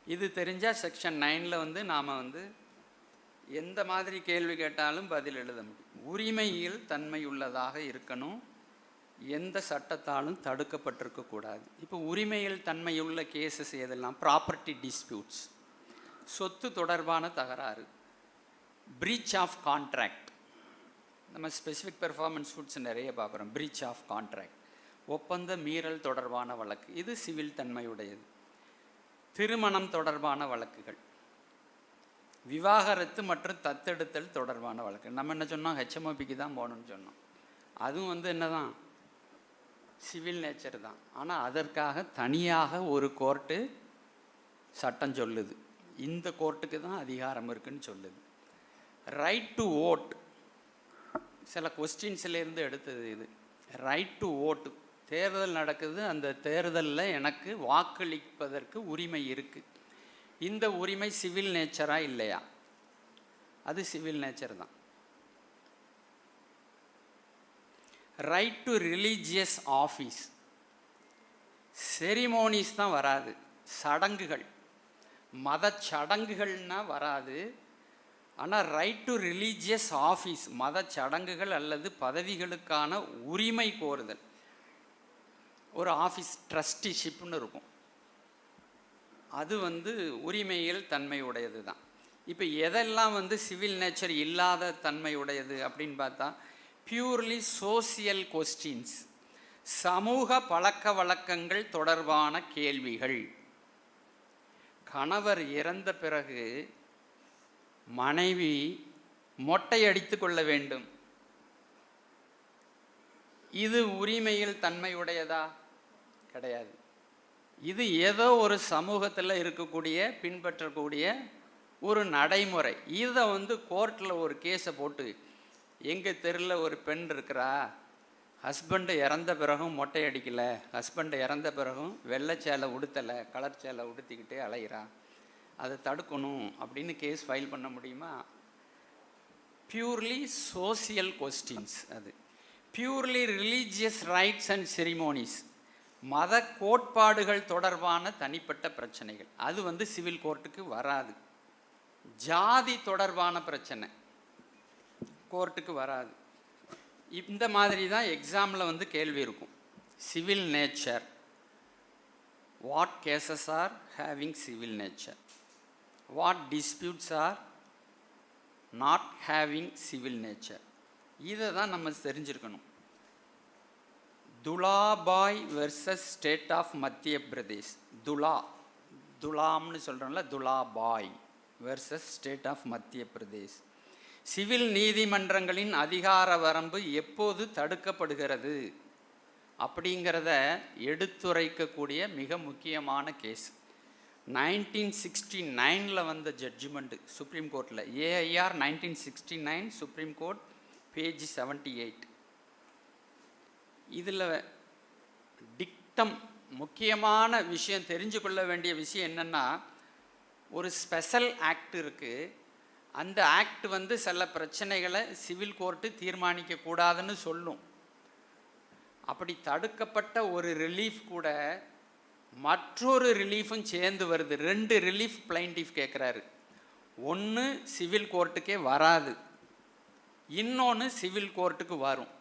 இது தெரிஞ்சால் செக்ஷன் 9ல் வந்து நாம் வந்து எந்த மாதிரி கேள்வி கேட்டாலும் பதில் எழுத முடியும். உரிமையில் தன்மையுள்ளதாக இருக்கணும், எந்த சட்டத்தாலும் தடுக்கப்பட்டிருக்கக்கூடாது. இப்போ உரிமையில் தன்மையுள்ள கேசஸ் எதெல்லாம்? ப்ராப்பர்ட்டி டிஸ்பியூட்ஸ், சொத்து தொடர்பான தகராறு, பிரீச் ஆஃப் கான்ட்ராக்ட். நம்ம ஸ்பெசிஃபிக் பெர்ஃபார்மன்ஸ் சூட்ஸ் நிறைய பார்க்குறோம். பிரீச் ஆஃப் கான்ட்ராக்ட், ஒப்பந்த மீறல் தொடர்பான வழக்கு, இது சிவில் தன்மையுடையது. திருமணம் தொடர்பான வழக்குகள், விவாகரத்து மற்றும் தத்தெடுத்தல் தொடர்பான வழக்கு. நம்ம என்ன சொன்னோம்? ஹெச்எம்ஓபிக்கு தான் போகணும்னு சொன்னோம். அதுவும் வந்து என்ன தான், சிவில் நேச்சர் தான். ஆனால் அதற்காக தனியாக ஒரு கோர்ட்டு சட்டம் சொல்லுது. இந்த கோர்ட்டுக்கு தான் அதிகாரம் இருக்குன்னு சொல்லுது. ரைட் டு ஓட், சில கொஸ்டின்ஸ்லேருந்து எடுத்தது இது. ரைட் டு ஓட்டு, தேர்தல் நடக்குது, அந்த தேர்தலில் எனக்கு வாக்களிப்பதற்கு உரிமை இருக்குது. இந்த உரிமை சிவில் நேச்சரா இல்லையா? அது சிவில் நேச்சர் தான். Right to religious office, ceremonies தான் வராது, சடங்குகள், மத சடங்குகள்னால் வராது. ஆனால் ரைட் டு ரிலீஜியஸ் ஆஃபீஸ், மத சடங்குகள் அல்லது பதவிகளுக்கான உரிமை கோருதல். ஒரு ஆஃபீஸ் ட்ரஸ்டிஷிப்னு இருக்கும், அது வந்து உரிமையில் தன்மையுடையது தான். இப்போ எதெல்லாம் வந்து சிவில் நேச்சர் இல்லாத தன்மையுடையது அப்படின்னு பார்த்தா, பியூர்லி சோசியல் கொஸ்டின்ஸ், சமூக பழக்க வழக்கங்கள் தொடர்பான கேள்விகள். கணவர் இறந்த பிறகு மனைவி மொட்டை அடித்து கொள்ள வேண்டும், இது உரிமையில் தன்மையுடையதா? கிடையாது. இது ஏதோ ஒரு சமூகத்தில் இருக்கக்கூடிய பின்பற்றக்கூடிய ஒரு நடைமுறை. இதை வந்து கோர்ட்டில் ஒரு கேஸை போட்டு, எங்கள் தெருவில் ஒரு பெண் இருக்கிறா, ஹஸ்பண்டு இறந்த பிறகும் மொட்டை அடிக்கலை, ஹஸ்பண்டு இறந்த பிறகும் வெள்ளை சேலை உடுத்தலை, கலர் சேலை உடுத்திக்கிட்டே அலைகிறா, அதை தடுக்கணும் அப்படின்னு கேஸ் ஃபைல் பண்ண முடியுமா? Purely social questions. அது purely religious rights and ceremonies, மத கோட்பாடுகள் தொடர்பான தனிப்பட்ட பிரச்சனைகள், அது வந்து சிவில் கோர்ட்டுக்கு வராது. ஜாதி தொடர்பான பிரச்சனை கோர்ட்டுக்கு வராது. இந்த மாதிரி தான் எக்ஸாமில் வந்து கேள்வி இருக்கும். Civil nature, what cases are having civil nature, what disputes are not having civil nature. இதை தான் நம்ம தெரிஞ்சிருக்கணும். துலாபாய் வெர்சஸ் ஸ்டேட் ஆஃப் மத்திய பிரதேஷ், துலாம்னு சொல்கிறோம்ல, துலாபாய் வெர்சஸ் ஸ்டேட் ஆஃப் மத்திய பிரதேஷ். சிவில் நீதிமன்றங்களின் அதிகார வரம்பு எப்போது தடுக்கப்படுகிறது அப்படிங்கிறத எடுத்துரைக்கக்கூடிய மிக முக்கியமான கேஸ். 1969 வந்த ஜட்ஜ்மெண்ட்டு சுப்ரீம் கோர்ட்டில், ஏஐஆர் 1969, சுப்ரீம் கோர்ட், பேஜ் 78. இதில் டிக்டம் முக்கியமான விஷயம், தெரிஞ்சு கொள்ள வேண்டிய விஷயம் என்னென்னா, ஒரு ஸ்பெஷல் ஆக்ட் இருக்குது. அந்த ஆக்ட் வந்து சில பிரச்சனைகளை சிவில் கோர்ட்டு தீர்மானிக்கக்கூடாதுன்னு சொல்லும். அப்படி தடுக்கப்பட்ட ஒரு ரிலீஃப் கூட மற்றொரு ரிலீஃபும் சேர்ந்து வருது. 2 ரிலீஃப் பிளைண்டிஃப் கேட்குறாரு. ஒன்று சிவில் கோர்ட்டுக்கே வராது, இன்னொன்று சிவில் கோர்ட்டுக்கு வரும்.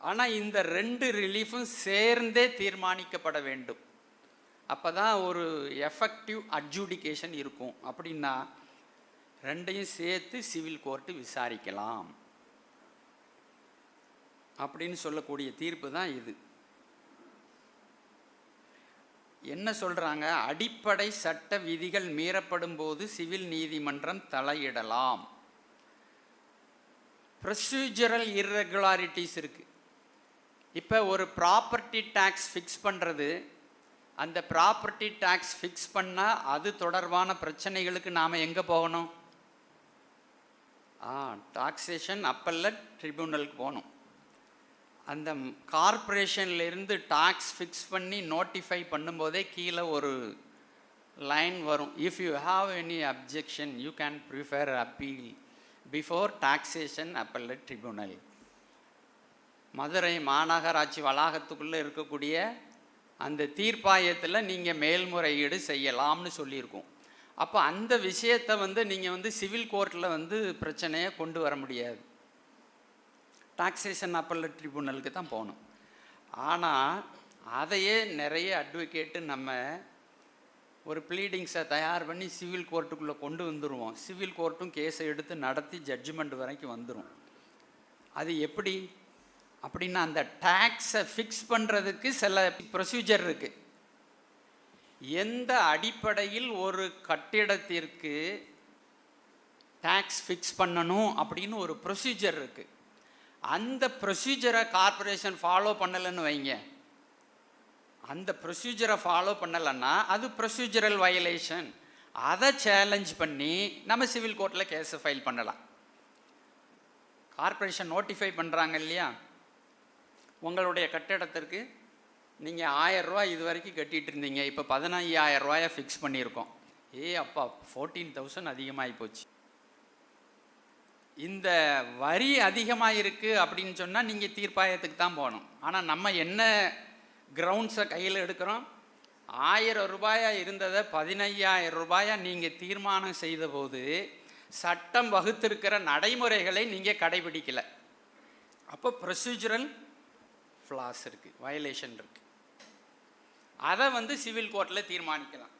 ஆனால் இந்த 2 ரிலீஃபும் சேர்ந்தே தீர்மானிக்கப்பட வேண்டும். அப்போ தான் ஒரு எஃபெக்டிவ் அட்ஜூடிகேஷன் இருக்கும். அப்படின்னா 2ஐயும் சேர்த்து சிவில் கோர்ட்டு விசாரிக்கலாம் அப்படின்னு சொல்லக்கூடிய தீர்ப்பு தான் இது. என்ன சொல்கிறாங்க? அடிப்படை சட்ட விதிகள் மீறப்படும் போது சிவில் நீதிமன்றம் தலையிடலாம். ப்ரொசீஜரல் இர்ரெகுலாரிட்டிஸ் இருக்குது. இப்போ ஒரு ப்ராப்பர்ட்டி டேக்ஸ் ஃபிக்ஸ் பண்ணுறது, அந்த ப்ராப்பர்ட்டி டேக்ஸ் ஃபிக்ஸ் பண்ணால் அது தொடர்பான பிரச்சனைகளுக்கு நாம் எங்கே போகணும்? டாக்ஸேஷன் அப்பல்லட் ட்ரிபியூனலுக்கு போகணும். அந்த கார்ப்பரேஷன்லேருந்து டாக்ஸ் ஃபிக்ஸ் பண்ணி நோட்டிஃபை பண்ணும்போதே கீழே ஒரு லைன் வரும். If you have any objection you can prefer appeal before taxation appellate tribunal. Madurai மாநகராட்சி வளாகத்துக்குள்ளே இருக்கக்கூடிய அந்த தீர்ப்பாயத்தில் நீங்கள் மேல்முறையீடு செய்யலாம்னு சொல்லியிருக்கோம். அப்போ அந்த விஷயத்தை வந்து நீங்கள் வந்து சிவில் கோர்ட்டில் வந்து பிரச்சனையை கொண்டு வர முடியாது, டாக்ஸேஷன் அப்பல்லட் ட்ரிபியூனலுக்கு தான் போகணும். ஆனால் அதையே நிறைய அட்வொகேட்டு நம்ம ஒரு ப்ளீடிங்ஸை தயார் பண்ணி சிவில் கோர்ட்டுக்குள்ளே கொண்டு வந்துடுவோம். சிவில் கோர்ட்டும் கேஸை எடுத்து நடத்தி ஜட்ஜ்மெண்ட் வரைக்கும் வந்துடும். அது எப்படி அப்படின்னா, அந்த டேக்ஸை ஃபிக்ஸ் பண்ணுறதுக்கு சில ப்ரொசீஜர் இருக்குது. எந்த அடிப்படையில் ஒரு கட்டிடத்திற்கு டேக்ஸ் ஃபிக்ஸ் பண்ணணும் அப்படின்னு ஒரு ப்ரொசீஜர் இருக்குது. அந்த ப்ரொசீஜரை கார்ப்பரேஷன் ஃபாலோ பண்ணலைன்னு வைங்க, அந்த ப்ரொசீஜரை ஃபாலோ பண்ணலைன்னா அது ப்ரொசீஜரல் வயலேஷன். அதை சேலஞ்ச் பண்ணி நம்ம சிவில் கோர்ட்டில் கேஸை ஃபைல் பண்ணலாம். கார்ப்பரேஷன் நோட்டிஃபை பண்ணுறாங்க இல்லையா, உங்களுடைய கட்டிடத்திற்கு நீங்கள் 1000 ரூபா இது வரைக்கும் கட்டிகிட்டு இருந்தீங்க, இப்போ 15,000 ரூபாயை ஃபிக்ஸ் பண்ணியிருக்கோம். அப்பா 14,000 அதிகமாகி போச்சு. இந்த வரி அதிகமாக இருக்குது அப்படின்னு சொன்னால் நீங்கள் தீர்ப்பாயத்துக்கு தான் போகணும். ஆனால் நம்ம என்ன கிரவுண்ட்ஸை கையில் எடுக்கிறோம்? 1000 ரூபாயா இருந்ததை 15,000 ரூபாயா நீங்கள் தீர்மானம் செய்த போது சட்டம் வகுத்திருக்கிற நடைமுறைகளை நீங்கள் கடைபிடிக்கலை. அப்போ ப்ரொசீஜரல் ஃப்ளாஸ் இருக்குது, வயலேஷன் இருக்குது. அதை வந்து சிவில் கோர்ட்டில் தீர்மானிக்கலாம்.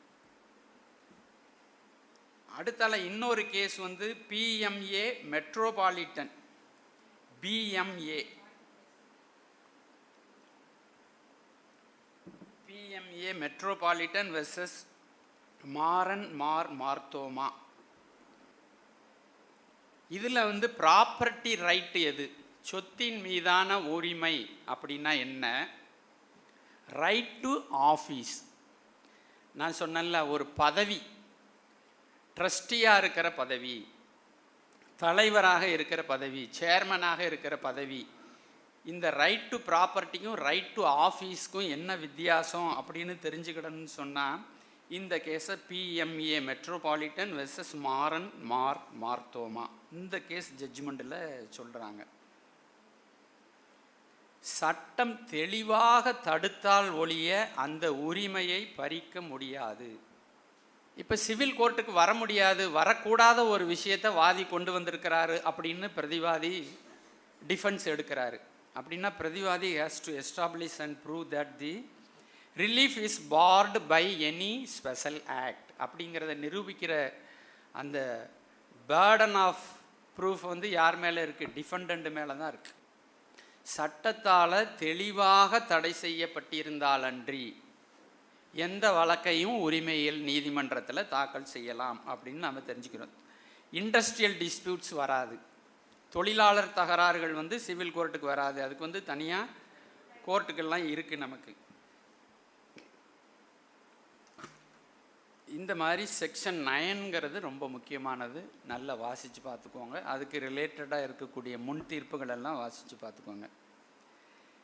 அடுத்தால இன்னொரு கேஸ் வந்து BMA metropolitan, BMA metropolitan versus Maran Marthoma. இதில் வந்து ப்ராப்பர்ட்டி ரைட்டு எது, சொத்தின் மீதான உரிமை அப்படின்னா என்ன? Right to office. நான் சொன்னேன்ல, ஒரு பதவி, ட்ரஸ்டியாக இருக்கிற பதவி, தலைவராக இருக்கிற பதவி, சேர்மனாக இருக்கிற பதவி, இந்த ரைட் டு ப்ராப்பர்ட்டிக்கும் ரைட் டு ஆஃபீஸ்க்கும் என்ன வித்தியாசம் அப்படின்னு தெரிஞ்சுக்கிடணும்னு சொன்னால் இந்த கேஸை BMA metropolitan versus Maran Marthoma இந்த கேஸ் ஜட்ஜ்மெண்ட்டில் சொல்கிறாங்க. சட்டம் தெளிவாக தடுத்தால் ஒழிய அந்த உரிமையை பறிக்க முடியாது. இப்போ சிவில் கோர்ட்டுக்கு வர முடியாது, வரக்கூடாத ஒரு விஷயத்தை வாதி கொண்டு வந்திருக்கிறாரு அப்படின்னு பிரதிவாதி டிஃபென்ஸ் எடுக்கிறாரு. அப்படின்னா பிரதிவாதி has to establish and prove that the relief is barred by any special act அப்படிங்கிறத நிரூபிக்கிற அந்த பேர்டன் ஆஃப் ப்ரூஃப் வந்து யார் மேலே இருக்குது? டிஃபெண்டன்ட் மேலே தான் இருக்குது. சட்டத்தால் தெளிவாக தடை செய்யப்பட்டிருந்தாலன்றி எந்த வழக்கையும் உரிமையியல் நீதிமன்றத்தில் தாக்கல் செய்யலாம் அப்படின்னு நம்ம தெரிஞ்சுக்கிறோம். இண்டஸ்ட்ரியல் டிஸ்பியூட்ஸ் வராது, தொழிலாளர் தகராறுகள் வந்து சிவில் கோர்ட்டுக்கு வராது, அதுக்கு வந்து தனியாக கோர்ட்டுக்கெல்லாம் இருக்குது நமக்கு. இந்த மாதிரி செக்ஷன் 9ங்கிறது ரொம்ப முக்கியமானது, நல்லா வாசித்து பார்த்துக்கோங்க. அதுக்கு ரிலேட்டடாக இருக்கக்கூடிய முன் தீர்ப்புகள் எல்லாம் வாசித்து பார்த்துக்கோங்க.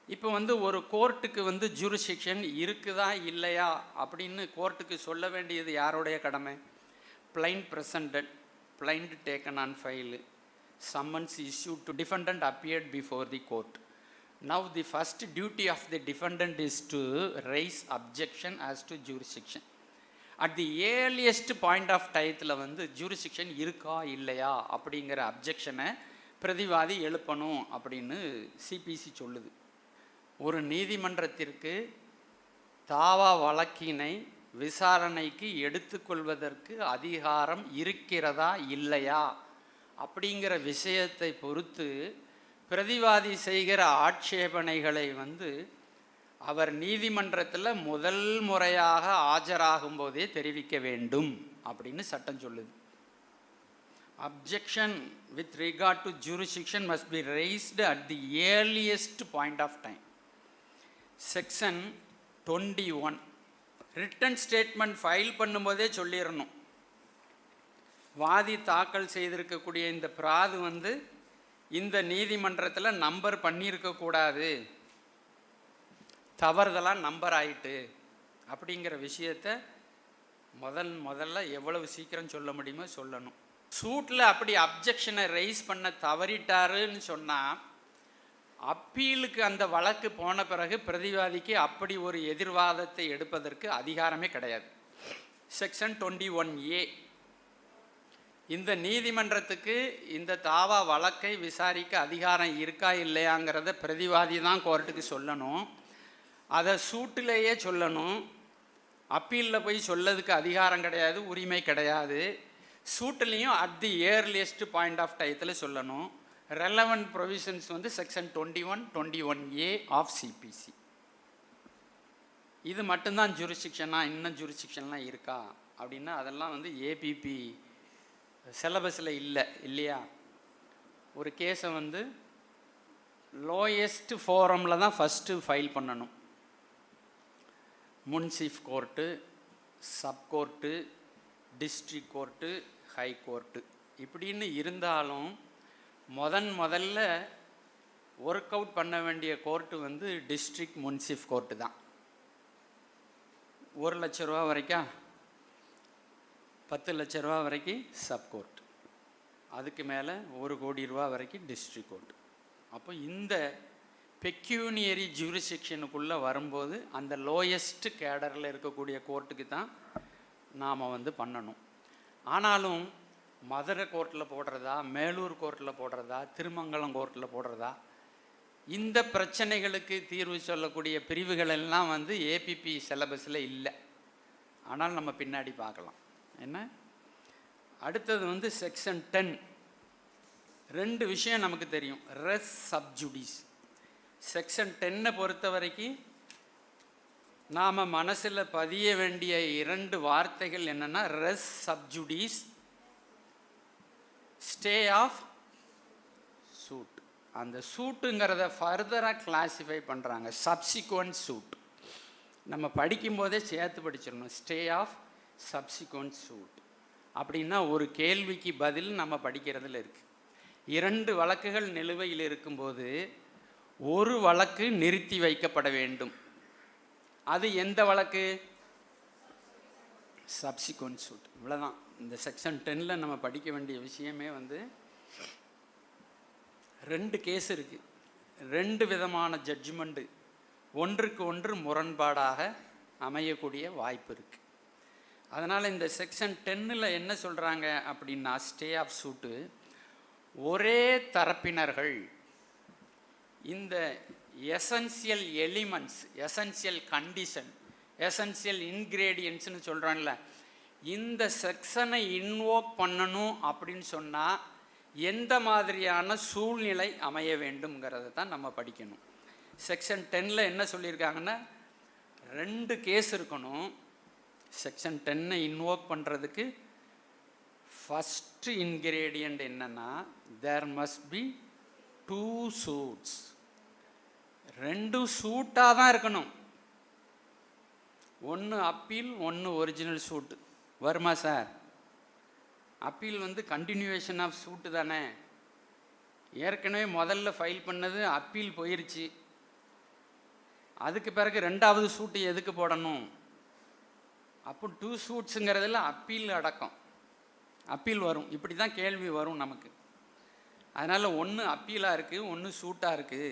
இப்போ வந்து ஒரு கோர்ட்டுக்கு வந்து ஜூரிஸ்டிக்ஷன் இருக்குதா இல்லையா அப்படின்னு கோர்ட்டுக்கு சொல்ல வேண்டியது யாருடைய கடமை? plaint presented, plaint taken on file, summons issued to defendant appeared before the court. Now the first duty of the defendant is to raise objection as to jurisdiction. At the earliest point of டயத்தில் வந்து jurisdiction இருக்கா இல்லையா அப்படிங்கிற அப்ஜெக்ஷனை பிரதிவாதி எழுப்பணும் அப்படின்னு CBC சொல்லுது. ஒரு நீதிமன்றத்திற்கு தாவா வழக்கினை விசாரணைக்கு எடுத்துக்கொள்வதற்கு அதிகாரம் இருக்கிறதா இல்லையா அப்படிங்கிற விஷயத்தை பொறுத்து பிரதிவாதி செய்கிற ஆட்சேபனைகளை வந்து அவர் நீதிமன்றத்தில் முதல் முறையாக ஆஜராகும் போதே தெரிவிக்க வேண்டும் அப்படின்னு சட்டம் சொல்லுது. Objection with regard to jurisdiction must be raised at the earliest point of time. Section 21 written statement file பண்ணும்போதே சொல்லிடணும், வாதி தாக்கல் செய்திருக்கக்கூடிய இந்த பிராது வந்து இந்த நீதிமன்றத்தில் நம்பர் பண்ணியிருக்கக்கூடாது, தவறுதலாக நம்பர் ஆயிட்டு அப்படிங்கிற விஷயத்தை முதல்ல எவ்வளவு சீக்கிரம் சொல்ல முடியுமோ சொல்லணும். சூட்டில் அப்படி அப்ஜெக்ஷனை ரைஸ் பண்ண தவறிட்டாருன்னு சொன்னால் அப்பீலுக்கு அந்த வழக்கு போன பிறகு பிரதிவாதிக்கு அப்படி ஒரு எதிர்வாதத்தை எடுப்பதற்கு அதிகாரமே கிடையாது. செக்ஷன் 21A இந்த நீதிமன்றத்துக்கு இந்த தாவா வழக்கை விசாரிக்க அதிகாரம் இருக்கா இல்லையாங்கிறத பிரதிவாதி தான் கோர்ட்டுக்கு சொல்லணும். அதை சூட்டிலேயே சொல்லணும். அப்பீலில் போய் சொல்லதுக்கு அதிகாரம் கிடையாது, உரிமை கிடையாது. சூட்டிலையும் at the earliest point of டயத்தில் சொல்லணும். ரெலவெண்ட் ப்ரொவிஷன்ஸ் வந்து செக்ஷன் 21A ஆஃப் சிபிசி. இது மட்டும்தான் ஜூரிஸ்டிக்ஷனா, இன்னும் ஜூரிஸ்டிக்ஷன்லாம் இருக்கா அப்படின்னா அதெல்லாம் வந்து ஏபிபி சிலபஸில் இல்லையா. ஒரு கேஸை வந்து லோயஸ்ட் ஃபோரமில் தான் ஃபஸ்ட்டு ஃபைல் பண்ணணும். Munsif court, sub court, district court, high court இப்படின்னு இருந்தாலும் முதல்ல ஒர்க் அவுட் பண்ண வேண்டிய கோர்ட்டு வந்து டிஸ்ட்ரிக்ட் முன்சிஃப் கோர்ட்டு தான். 1 லட்ச ரூபா வரைக்கும், 10 லட்ச ரூபா வரைக்கும் சப்கோர்ட், அதுக்கு மேலே 1 கோடி ரூபா வரைக்கும் டிஸ்ட்ரிக்ட் கோர்ட். அப்போ இந்த பெக்யூனியரி ஜூரிஸ்டிக்ஷனுக்குள்ளே வரும்போது அந்த லோயஸ்ட் கேடரில் இருக்கக்கூடிய கோர்ட்டுக்கு தான் நாம் வந்து பண்ணணும். ஆனாலும் மதுரை கோர்ட்டில் போடுறதா, மேலூர் கோர்ட்டில் போடுறதா, திருமங்கலம் கோர்ட்டில் போடுறதா, இந்த பிரச்சனைகளுக்கு தீர்வு சொல்லக்கூடிய பிரிவுகள் எல்லாம் வந்து ஏபிபி சிலபஸில் இல்லை. ஆனால் நம்ம பின்னாடி பார்க்கலாம். என்ன அடுத்தது வந்து செக்ஷன் 10. 2 விஷயம் நமக்கு தெரியும். ரெஸ் சப்ஜுடிஸ். செக்ஷன் 10 பொறுத்த வரைக்கும் நாம் மனசில் பதிய வேண்டிய 2 வார்த்தைகள் என்னென்னா ரெஸ் சப்ஜுடிஸ், ஸ்டே ஆஃப் சூட். அந்த சூட்டுங்கிறத ஃபர்தராக கிளாஸிஃபை பண்ணுறாங்க, சப்சிக்வெண்ட் சூட். நம்ம படிக்கும்போதே சேர்த்து படிச்சிடணும். ஸ்டே ஆஃப் சப்சிக்வெண்ட் சூட் அப்படின்னா ஒரு கேள்விக்கு பதில் நம்ம படிக்கிறதுல இருக்குது. 2 வழக்குகள் நிலுவையில் இருக்கும்போது ஒரு வழக்கு நிறுத்தி வைக்கப்பட வேண்டும். அது எந்த வழக்கு? Subsequent suit. இவ்வளோதான். இந்த செக்ஷன் 10ல் நம்ம படிக்க வேண்டிய விஷயமே வந்து 2 கேஸ் இருக்குது, 2 விதமான ஜட்ஜ்மெண்ட்டு ஒன்றுக்கு ஒன்று முரண்பாடாக அமையக்கூடிய வாய்ப்பு இருக்குது. அதனால் இந்த செக்ஷன் 10ல் என்ன சொல்கிறாங்க அப்படின்னா, ஸ்டே ஆஃப் சூட்டு ஒரே தரப்பினர்கள் இந்த essential elements, essential condition, essential இன்க்ரீடியன்ட்ஸ்னு சொல்கிறான்ல, இந்த செக்ஷனை இன்வோக் பண்ணணும் அப்படின்னு சொன்னால் எந்த மாதிரியான சூழ்நிலை அமைய வேண்டும்ங்கிறத தான் நம்ம படிக்கணும். செக்ஷன் 10ல் என்ன சொல்லியிருக்காங்கன்னா 2 கேஸ் இருக்கணும். செக்ஷன் 10 இன்வோக் பண்ணுறதுக்கு ஃபஸ்ட்டு இன்க்ரீடியண்ட் என்னென்னா, தேர் மஸ்ட் பி 2 சூட்ஸ். 2 சூட்டாக தான் இருக்கணும். 1 அப்பீல், 1 ஒரிஜினல் சூட்டு. வருமா சார்? அப்பீல் வந்து கண்டினியூவேஷன் ஆஃப் சூட்டு தானே. ஏற்கனவே முதல்ல ஃபைல் பண்ணது அப்பீல் போயிருச்சு, அதுக்கு பிறகு 2வது சூட்டு எதுக்கு போடணும்? அப்போ 2 சூட்ஸுங்கிறதுல அப்பீல் அடக்கம். அப்பீல் வரும். இப்படி தான் கேள்வி வரும் நமக்கு. அதனால் ஒன்று அப்பீலாக இருக்குது, ஒன்று சூட்டாக இருக்குது.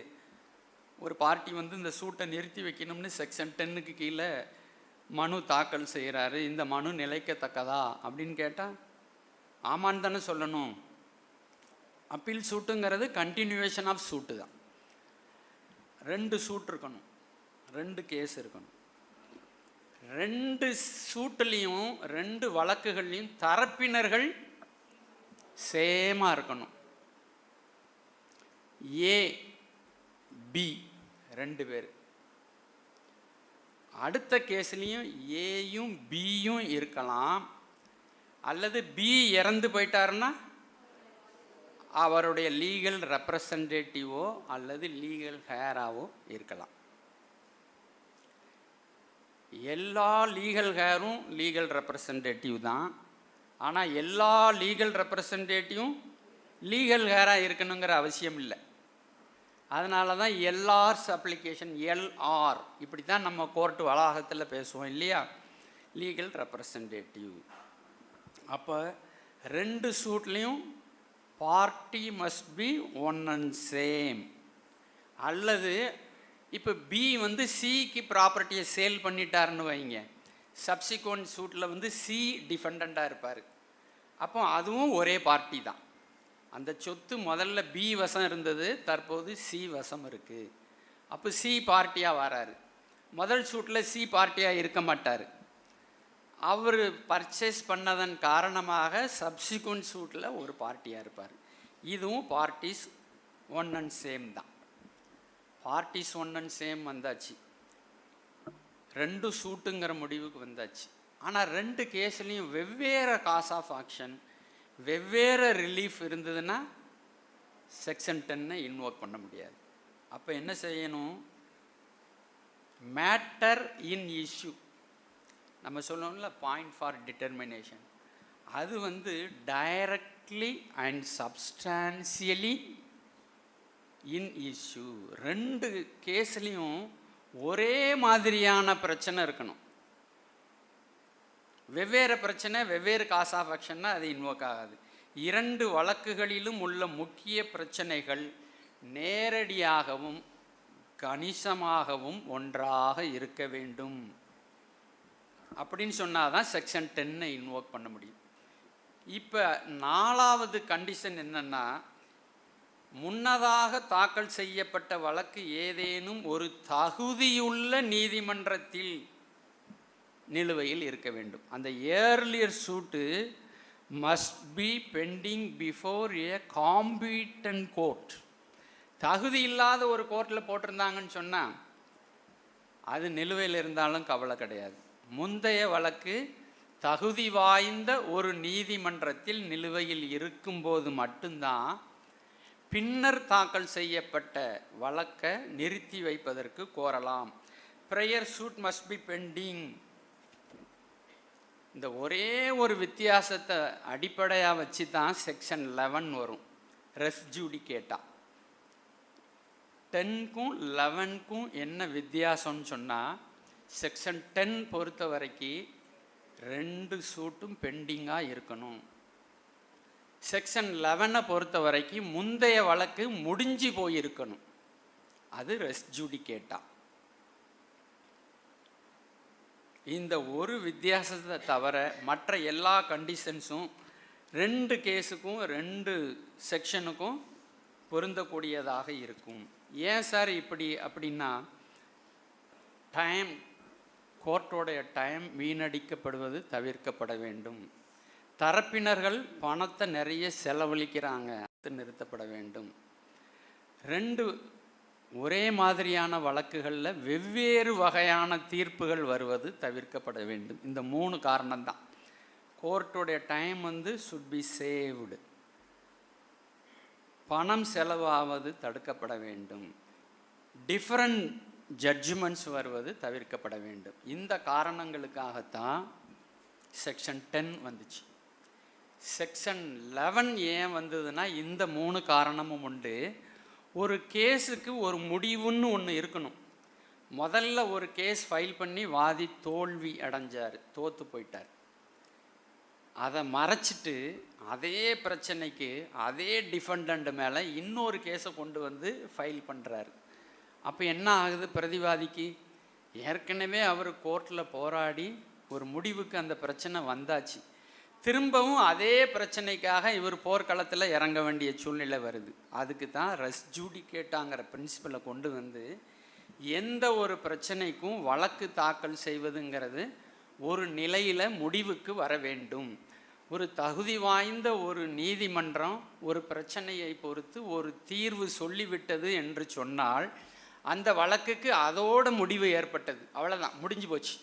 ஒரு பார்ட்டி வந்து இந்த சூட்டை நிறுத்தி வைக்கணும்னு செக்ஷன் 10க்கு கீழே மனு தாக்கல் செய்கிறாரு. இந்த மனு நிலைக்கத்தக்கதா அப்படின்னு கேட்டால் ஆமான்னு தானே சொல்லணும். அப்பீல் சூட்டுங்கிறது கண்டினியூவேஷன் ஆஃப் சூட்டு தான். 2 சூட் இருக்கணும், 2 கேஸ் இருக்கணும். 2 சூட்டுலேயும் 2 வழக்குகள்லையும் தரப்பினர்கள் சேமாக இருக்கணும். ஏ பி 2 பேர். அடுத்த கேஸ்லேயும் ஏயும் பியும் இருக்கலாம், அல்லது பி இறந்து போயிட்டாருன்னா அவருடைய லீகல் ரெப்ரசன்டேட்டிவோ அல்லது லீகல் ஹேராவோ இருக்கலாம். எல்லா லீகல் ஹேரும் லீகல் ரெப்ரசன்டேட்டிவ் தான். ஆனால் எல்லா லீகல் ரெப்ரசன்டேட்டிவும் லீகல் ஹேராக இருக்கணுங்கிற அவசியம் இல்லை. அதனால தான் எல்ஆர்ஸ் அப்ளிகேஷன், எல்ஆர் இப்படி தான் நம்ம கோர்ட்டு வளாகத்தில் பேசுவோம் இல்லையா, லீகல் ரெப்ரசன்டேட்டிவ். அப்போ 2 சூட்லேயும் party must be one and same. அல்லது இப்போ பி வந்து சிக்கு ப்ராப்பர்ட்டியை சேல் பண்ணிட்டாருன்னு வைங்க, சப்சிக்வெண்ட் சூட்டில் வந்து சி டிஃபெண்டண்ட்டாக இருப்பார். அப்போ அதுவும் ஒரே பார்ட்டி தான். அந்த சொத்து முதல்ல பி வசம் இருந்தது, தற்போது சி வசம் இருக்குது. அப்போ சி பார்ட்டியாக வராரு. முதல் சூட்டில் சி பார்ட்டியாக இருக்க மாட்டார். அவர் பர்ச்சேஸ் பண்ணதன் காரணமாக சப்சிக்வெண்ட் சூட்டில் ஒரு பார்ட்டியாக இருப்பார். இதுவும் பார்ட்டிஸ் ஒன் அண்ட் சேம் தான். பார்ட்டிஸ் ஒன் அண்ட் சேம் வந்தாச்சு, 2 சூட்டுங்கிற முடிவுக்கு வந்தாச்சு. ஆனால் 2 கேஸ்லேயும் வெவ்வேறு காஸ் ஆஃப் ஆக்ஷன், வெவ்வேறு ரிலீஃப் இருந்ததுன்னா செக்ஷன் 10 இன்வோக் பண்ண முடியாது. அப்போ என்ன செய்யணும்? மேட்டர் இன் இஷ்யூ நம்ம சொல்லணும்ல, பாயிண்ட் ஃபார் டிட்டர்மினேஷன், அது வந்து டைரக்ட்லி அண்ட் சப்ஸ்டான்சியலி இன் இஷ்யூ. 2 கேஸ்லேயும் ஒரே மாதிரியான பிரச்சனை இருக்கணும். வெவ்வேறு பிரச்சனை, வெவ்வேறு காஸ் ஆஃப் ஆக்ஷன்னா அது இன்வோக் ஆகாது. 2 வழக்குகளிலும் உள்ள முக்கிய பிரச்சனைகள் நேரடியாகவும் கணிசமாகவும் ஒன்றாக இருக்க வேண்டும் அப்படின்னு சொன்னால் தான் செக்ஷன் 10 இன்வோக் பண்ண முடியும். இப்போ 4வது கண்டிஷன் என்னென்னா, முன்னதாக தாக்கல் செய்யப்பட்ட வழக்கு ஏதேனும் ஒரு தகுதியுள்ள நீதிமன்றத்தில் நிலுவையில் இருக்க வேண்டும். அந்த ஏர்லியர் சூட்டு must be bending before A competent court. தகுதி இல்லாத ஒரு கோர்ட்டில் போட்டிருந்தாங்கன்னு சொன்னால் அது நிலுவையில் இருந்தாலும் கவலை கிடையாது. முந்தைய வழக்கு தகுதி வாய்ந்த ஒரு நீதிமன்றத்தில் நிலுவையில் இருக்கும்போது மட்டும்தான் பின்னர் தாக்கல் செய்யப்பட்ட வழக்கை நிறுத்தி வைப்பதற்கு கோரலாம். Prior suit must be pending. இந்த ஒரே ஒரு வித்தியாசத்தை அடிப்படையாக வச்சு தான் செக்ஷன் 11 வரும், ரெஸ் ஜூடிகேட்டா. 10க்கும் 11க்கும் என்ன வித்தியாசம்னு சொன்னால், செக்ஷன் 10 பொறுத்த வரைக்கும் 2 சூட்டும் பெண்டிங்காக இருக்கணும். செக்ஷன் 11 பொறுத்த வரைக்கும் முந்தைய வழக்கு முடிஞ்சு போயிருக்கணும். அது ரெஸ் ஜூடிகேட்டா. இந்த ஒரு வித்தியாசத்தை தவிர மற்ற எல்லா கண்டிஷன்ஸும் 2 கேஸுக்கும் 2 செக்ஷனுக்கும் பொருந்தக்கூடியதாக இருக்கும். ஏன் சார் இப்படி அப்படின்னா, கோர்ட்டோடைய டைம் வீணடிக்கப்படுவது தவிர்க்கப்பட வேண்டும். தரப்பினர்கள் பணத்தை நிறைய செலவழிக்கிறாங்க, அது நிறுத்தப்பட வேண்டும். 2 ஒரே மாதிரியான வழக்குகளில் வெவ்வேறு வகையான தீர்ப்புகள் வருவது தவிர்க்கப்பட வேண்டும். இந்த 3 காரணம்தான். கோர்ட்டோடைய டைம் வந்து சுட் பி சேவ்டு, பணம் செலவாவது தடுக்கப்பட வேண்டும், டிஃப்ரெண்ட் ஜட்ஜ்மெண்ட்ஸ் வருவது தவிர்க்கப்பட வேண்டும். இந்த காரணங்களுக்காகத்தான் செக்ஷன் 10 வந்துச்சு. செக்ஷன் 11 ஏன் வந்ததுன்னா, இந்த 3 காரணமும் உண்டு. ஒரு கேஸுக்கு ஒரு முடிவுன்னு ஒன்று இருக்கணும். முதல்ல ஒரு கேஸ் ஃபைல் பண்ணி வாதி தோல்வி அடைஞ்சார், தோற்று போயிட்டார். அதை மறைச்சிட்டு அதே பிரச்சனைக்கு அதே டிஃபெண்டண்ட் மேலே இன்னொரு கேஸை கொண்டு வந்து ஃபைல் பண்ணுறாரு. அப்போ என்ன ஆகுது? பிரதிவாதிக்கு ஏற்கனவே அவர் கோர்ட்டில் போராடி ஒரு முடிவுக்கு அந்த பிரச்சனை வந்தாச்சு, திரும்பவும் அதே பிரச்சனைக்காக இவர் போர்க்களத்தில் இறங்க வேண்டிய சூழ்நிலை வருது. அதுக்கு தான் ரெஸ் ஜூடிகேட்டாங்கிற பிரின்சிபலை கொண்டு வந்து எந்த ஒரு பிரச்சனைக்கும் வழக்கு தாக்கல் செய்வதுங்கிறது ஒரு நிலையில் முடிவுக்கு வர வேண்டும். ஒரு தகுதி வாய்ந்த ஒரு நீதிமன்றம் ஒரு பிரச்சனையை பொறுத்து ஒரு தீர்வு சொல்லிவிட்டது என்று சொன்னால் அந்த வழக்குக்கு அதோட முடிவு ஏற்பட்டது, அவ்வளோதான், முடிஞ்சு போச்சு.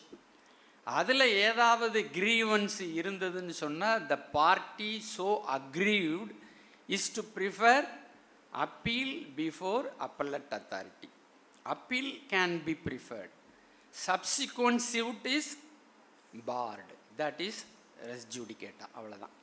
அதில் ஏதாவது கிரீவன்ஸ் இருந்ததுன்னு சொன்னால் the party so aggrieved is to prefer appeal before appellate authority. Appeal can be preferred. Subsequent suit is barred. That is res judicata. அவ்வளோதான்.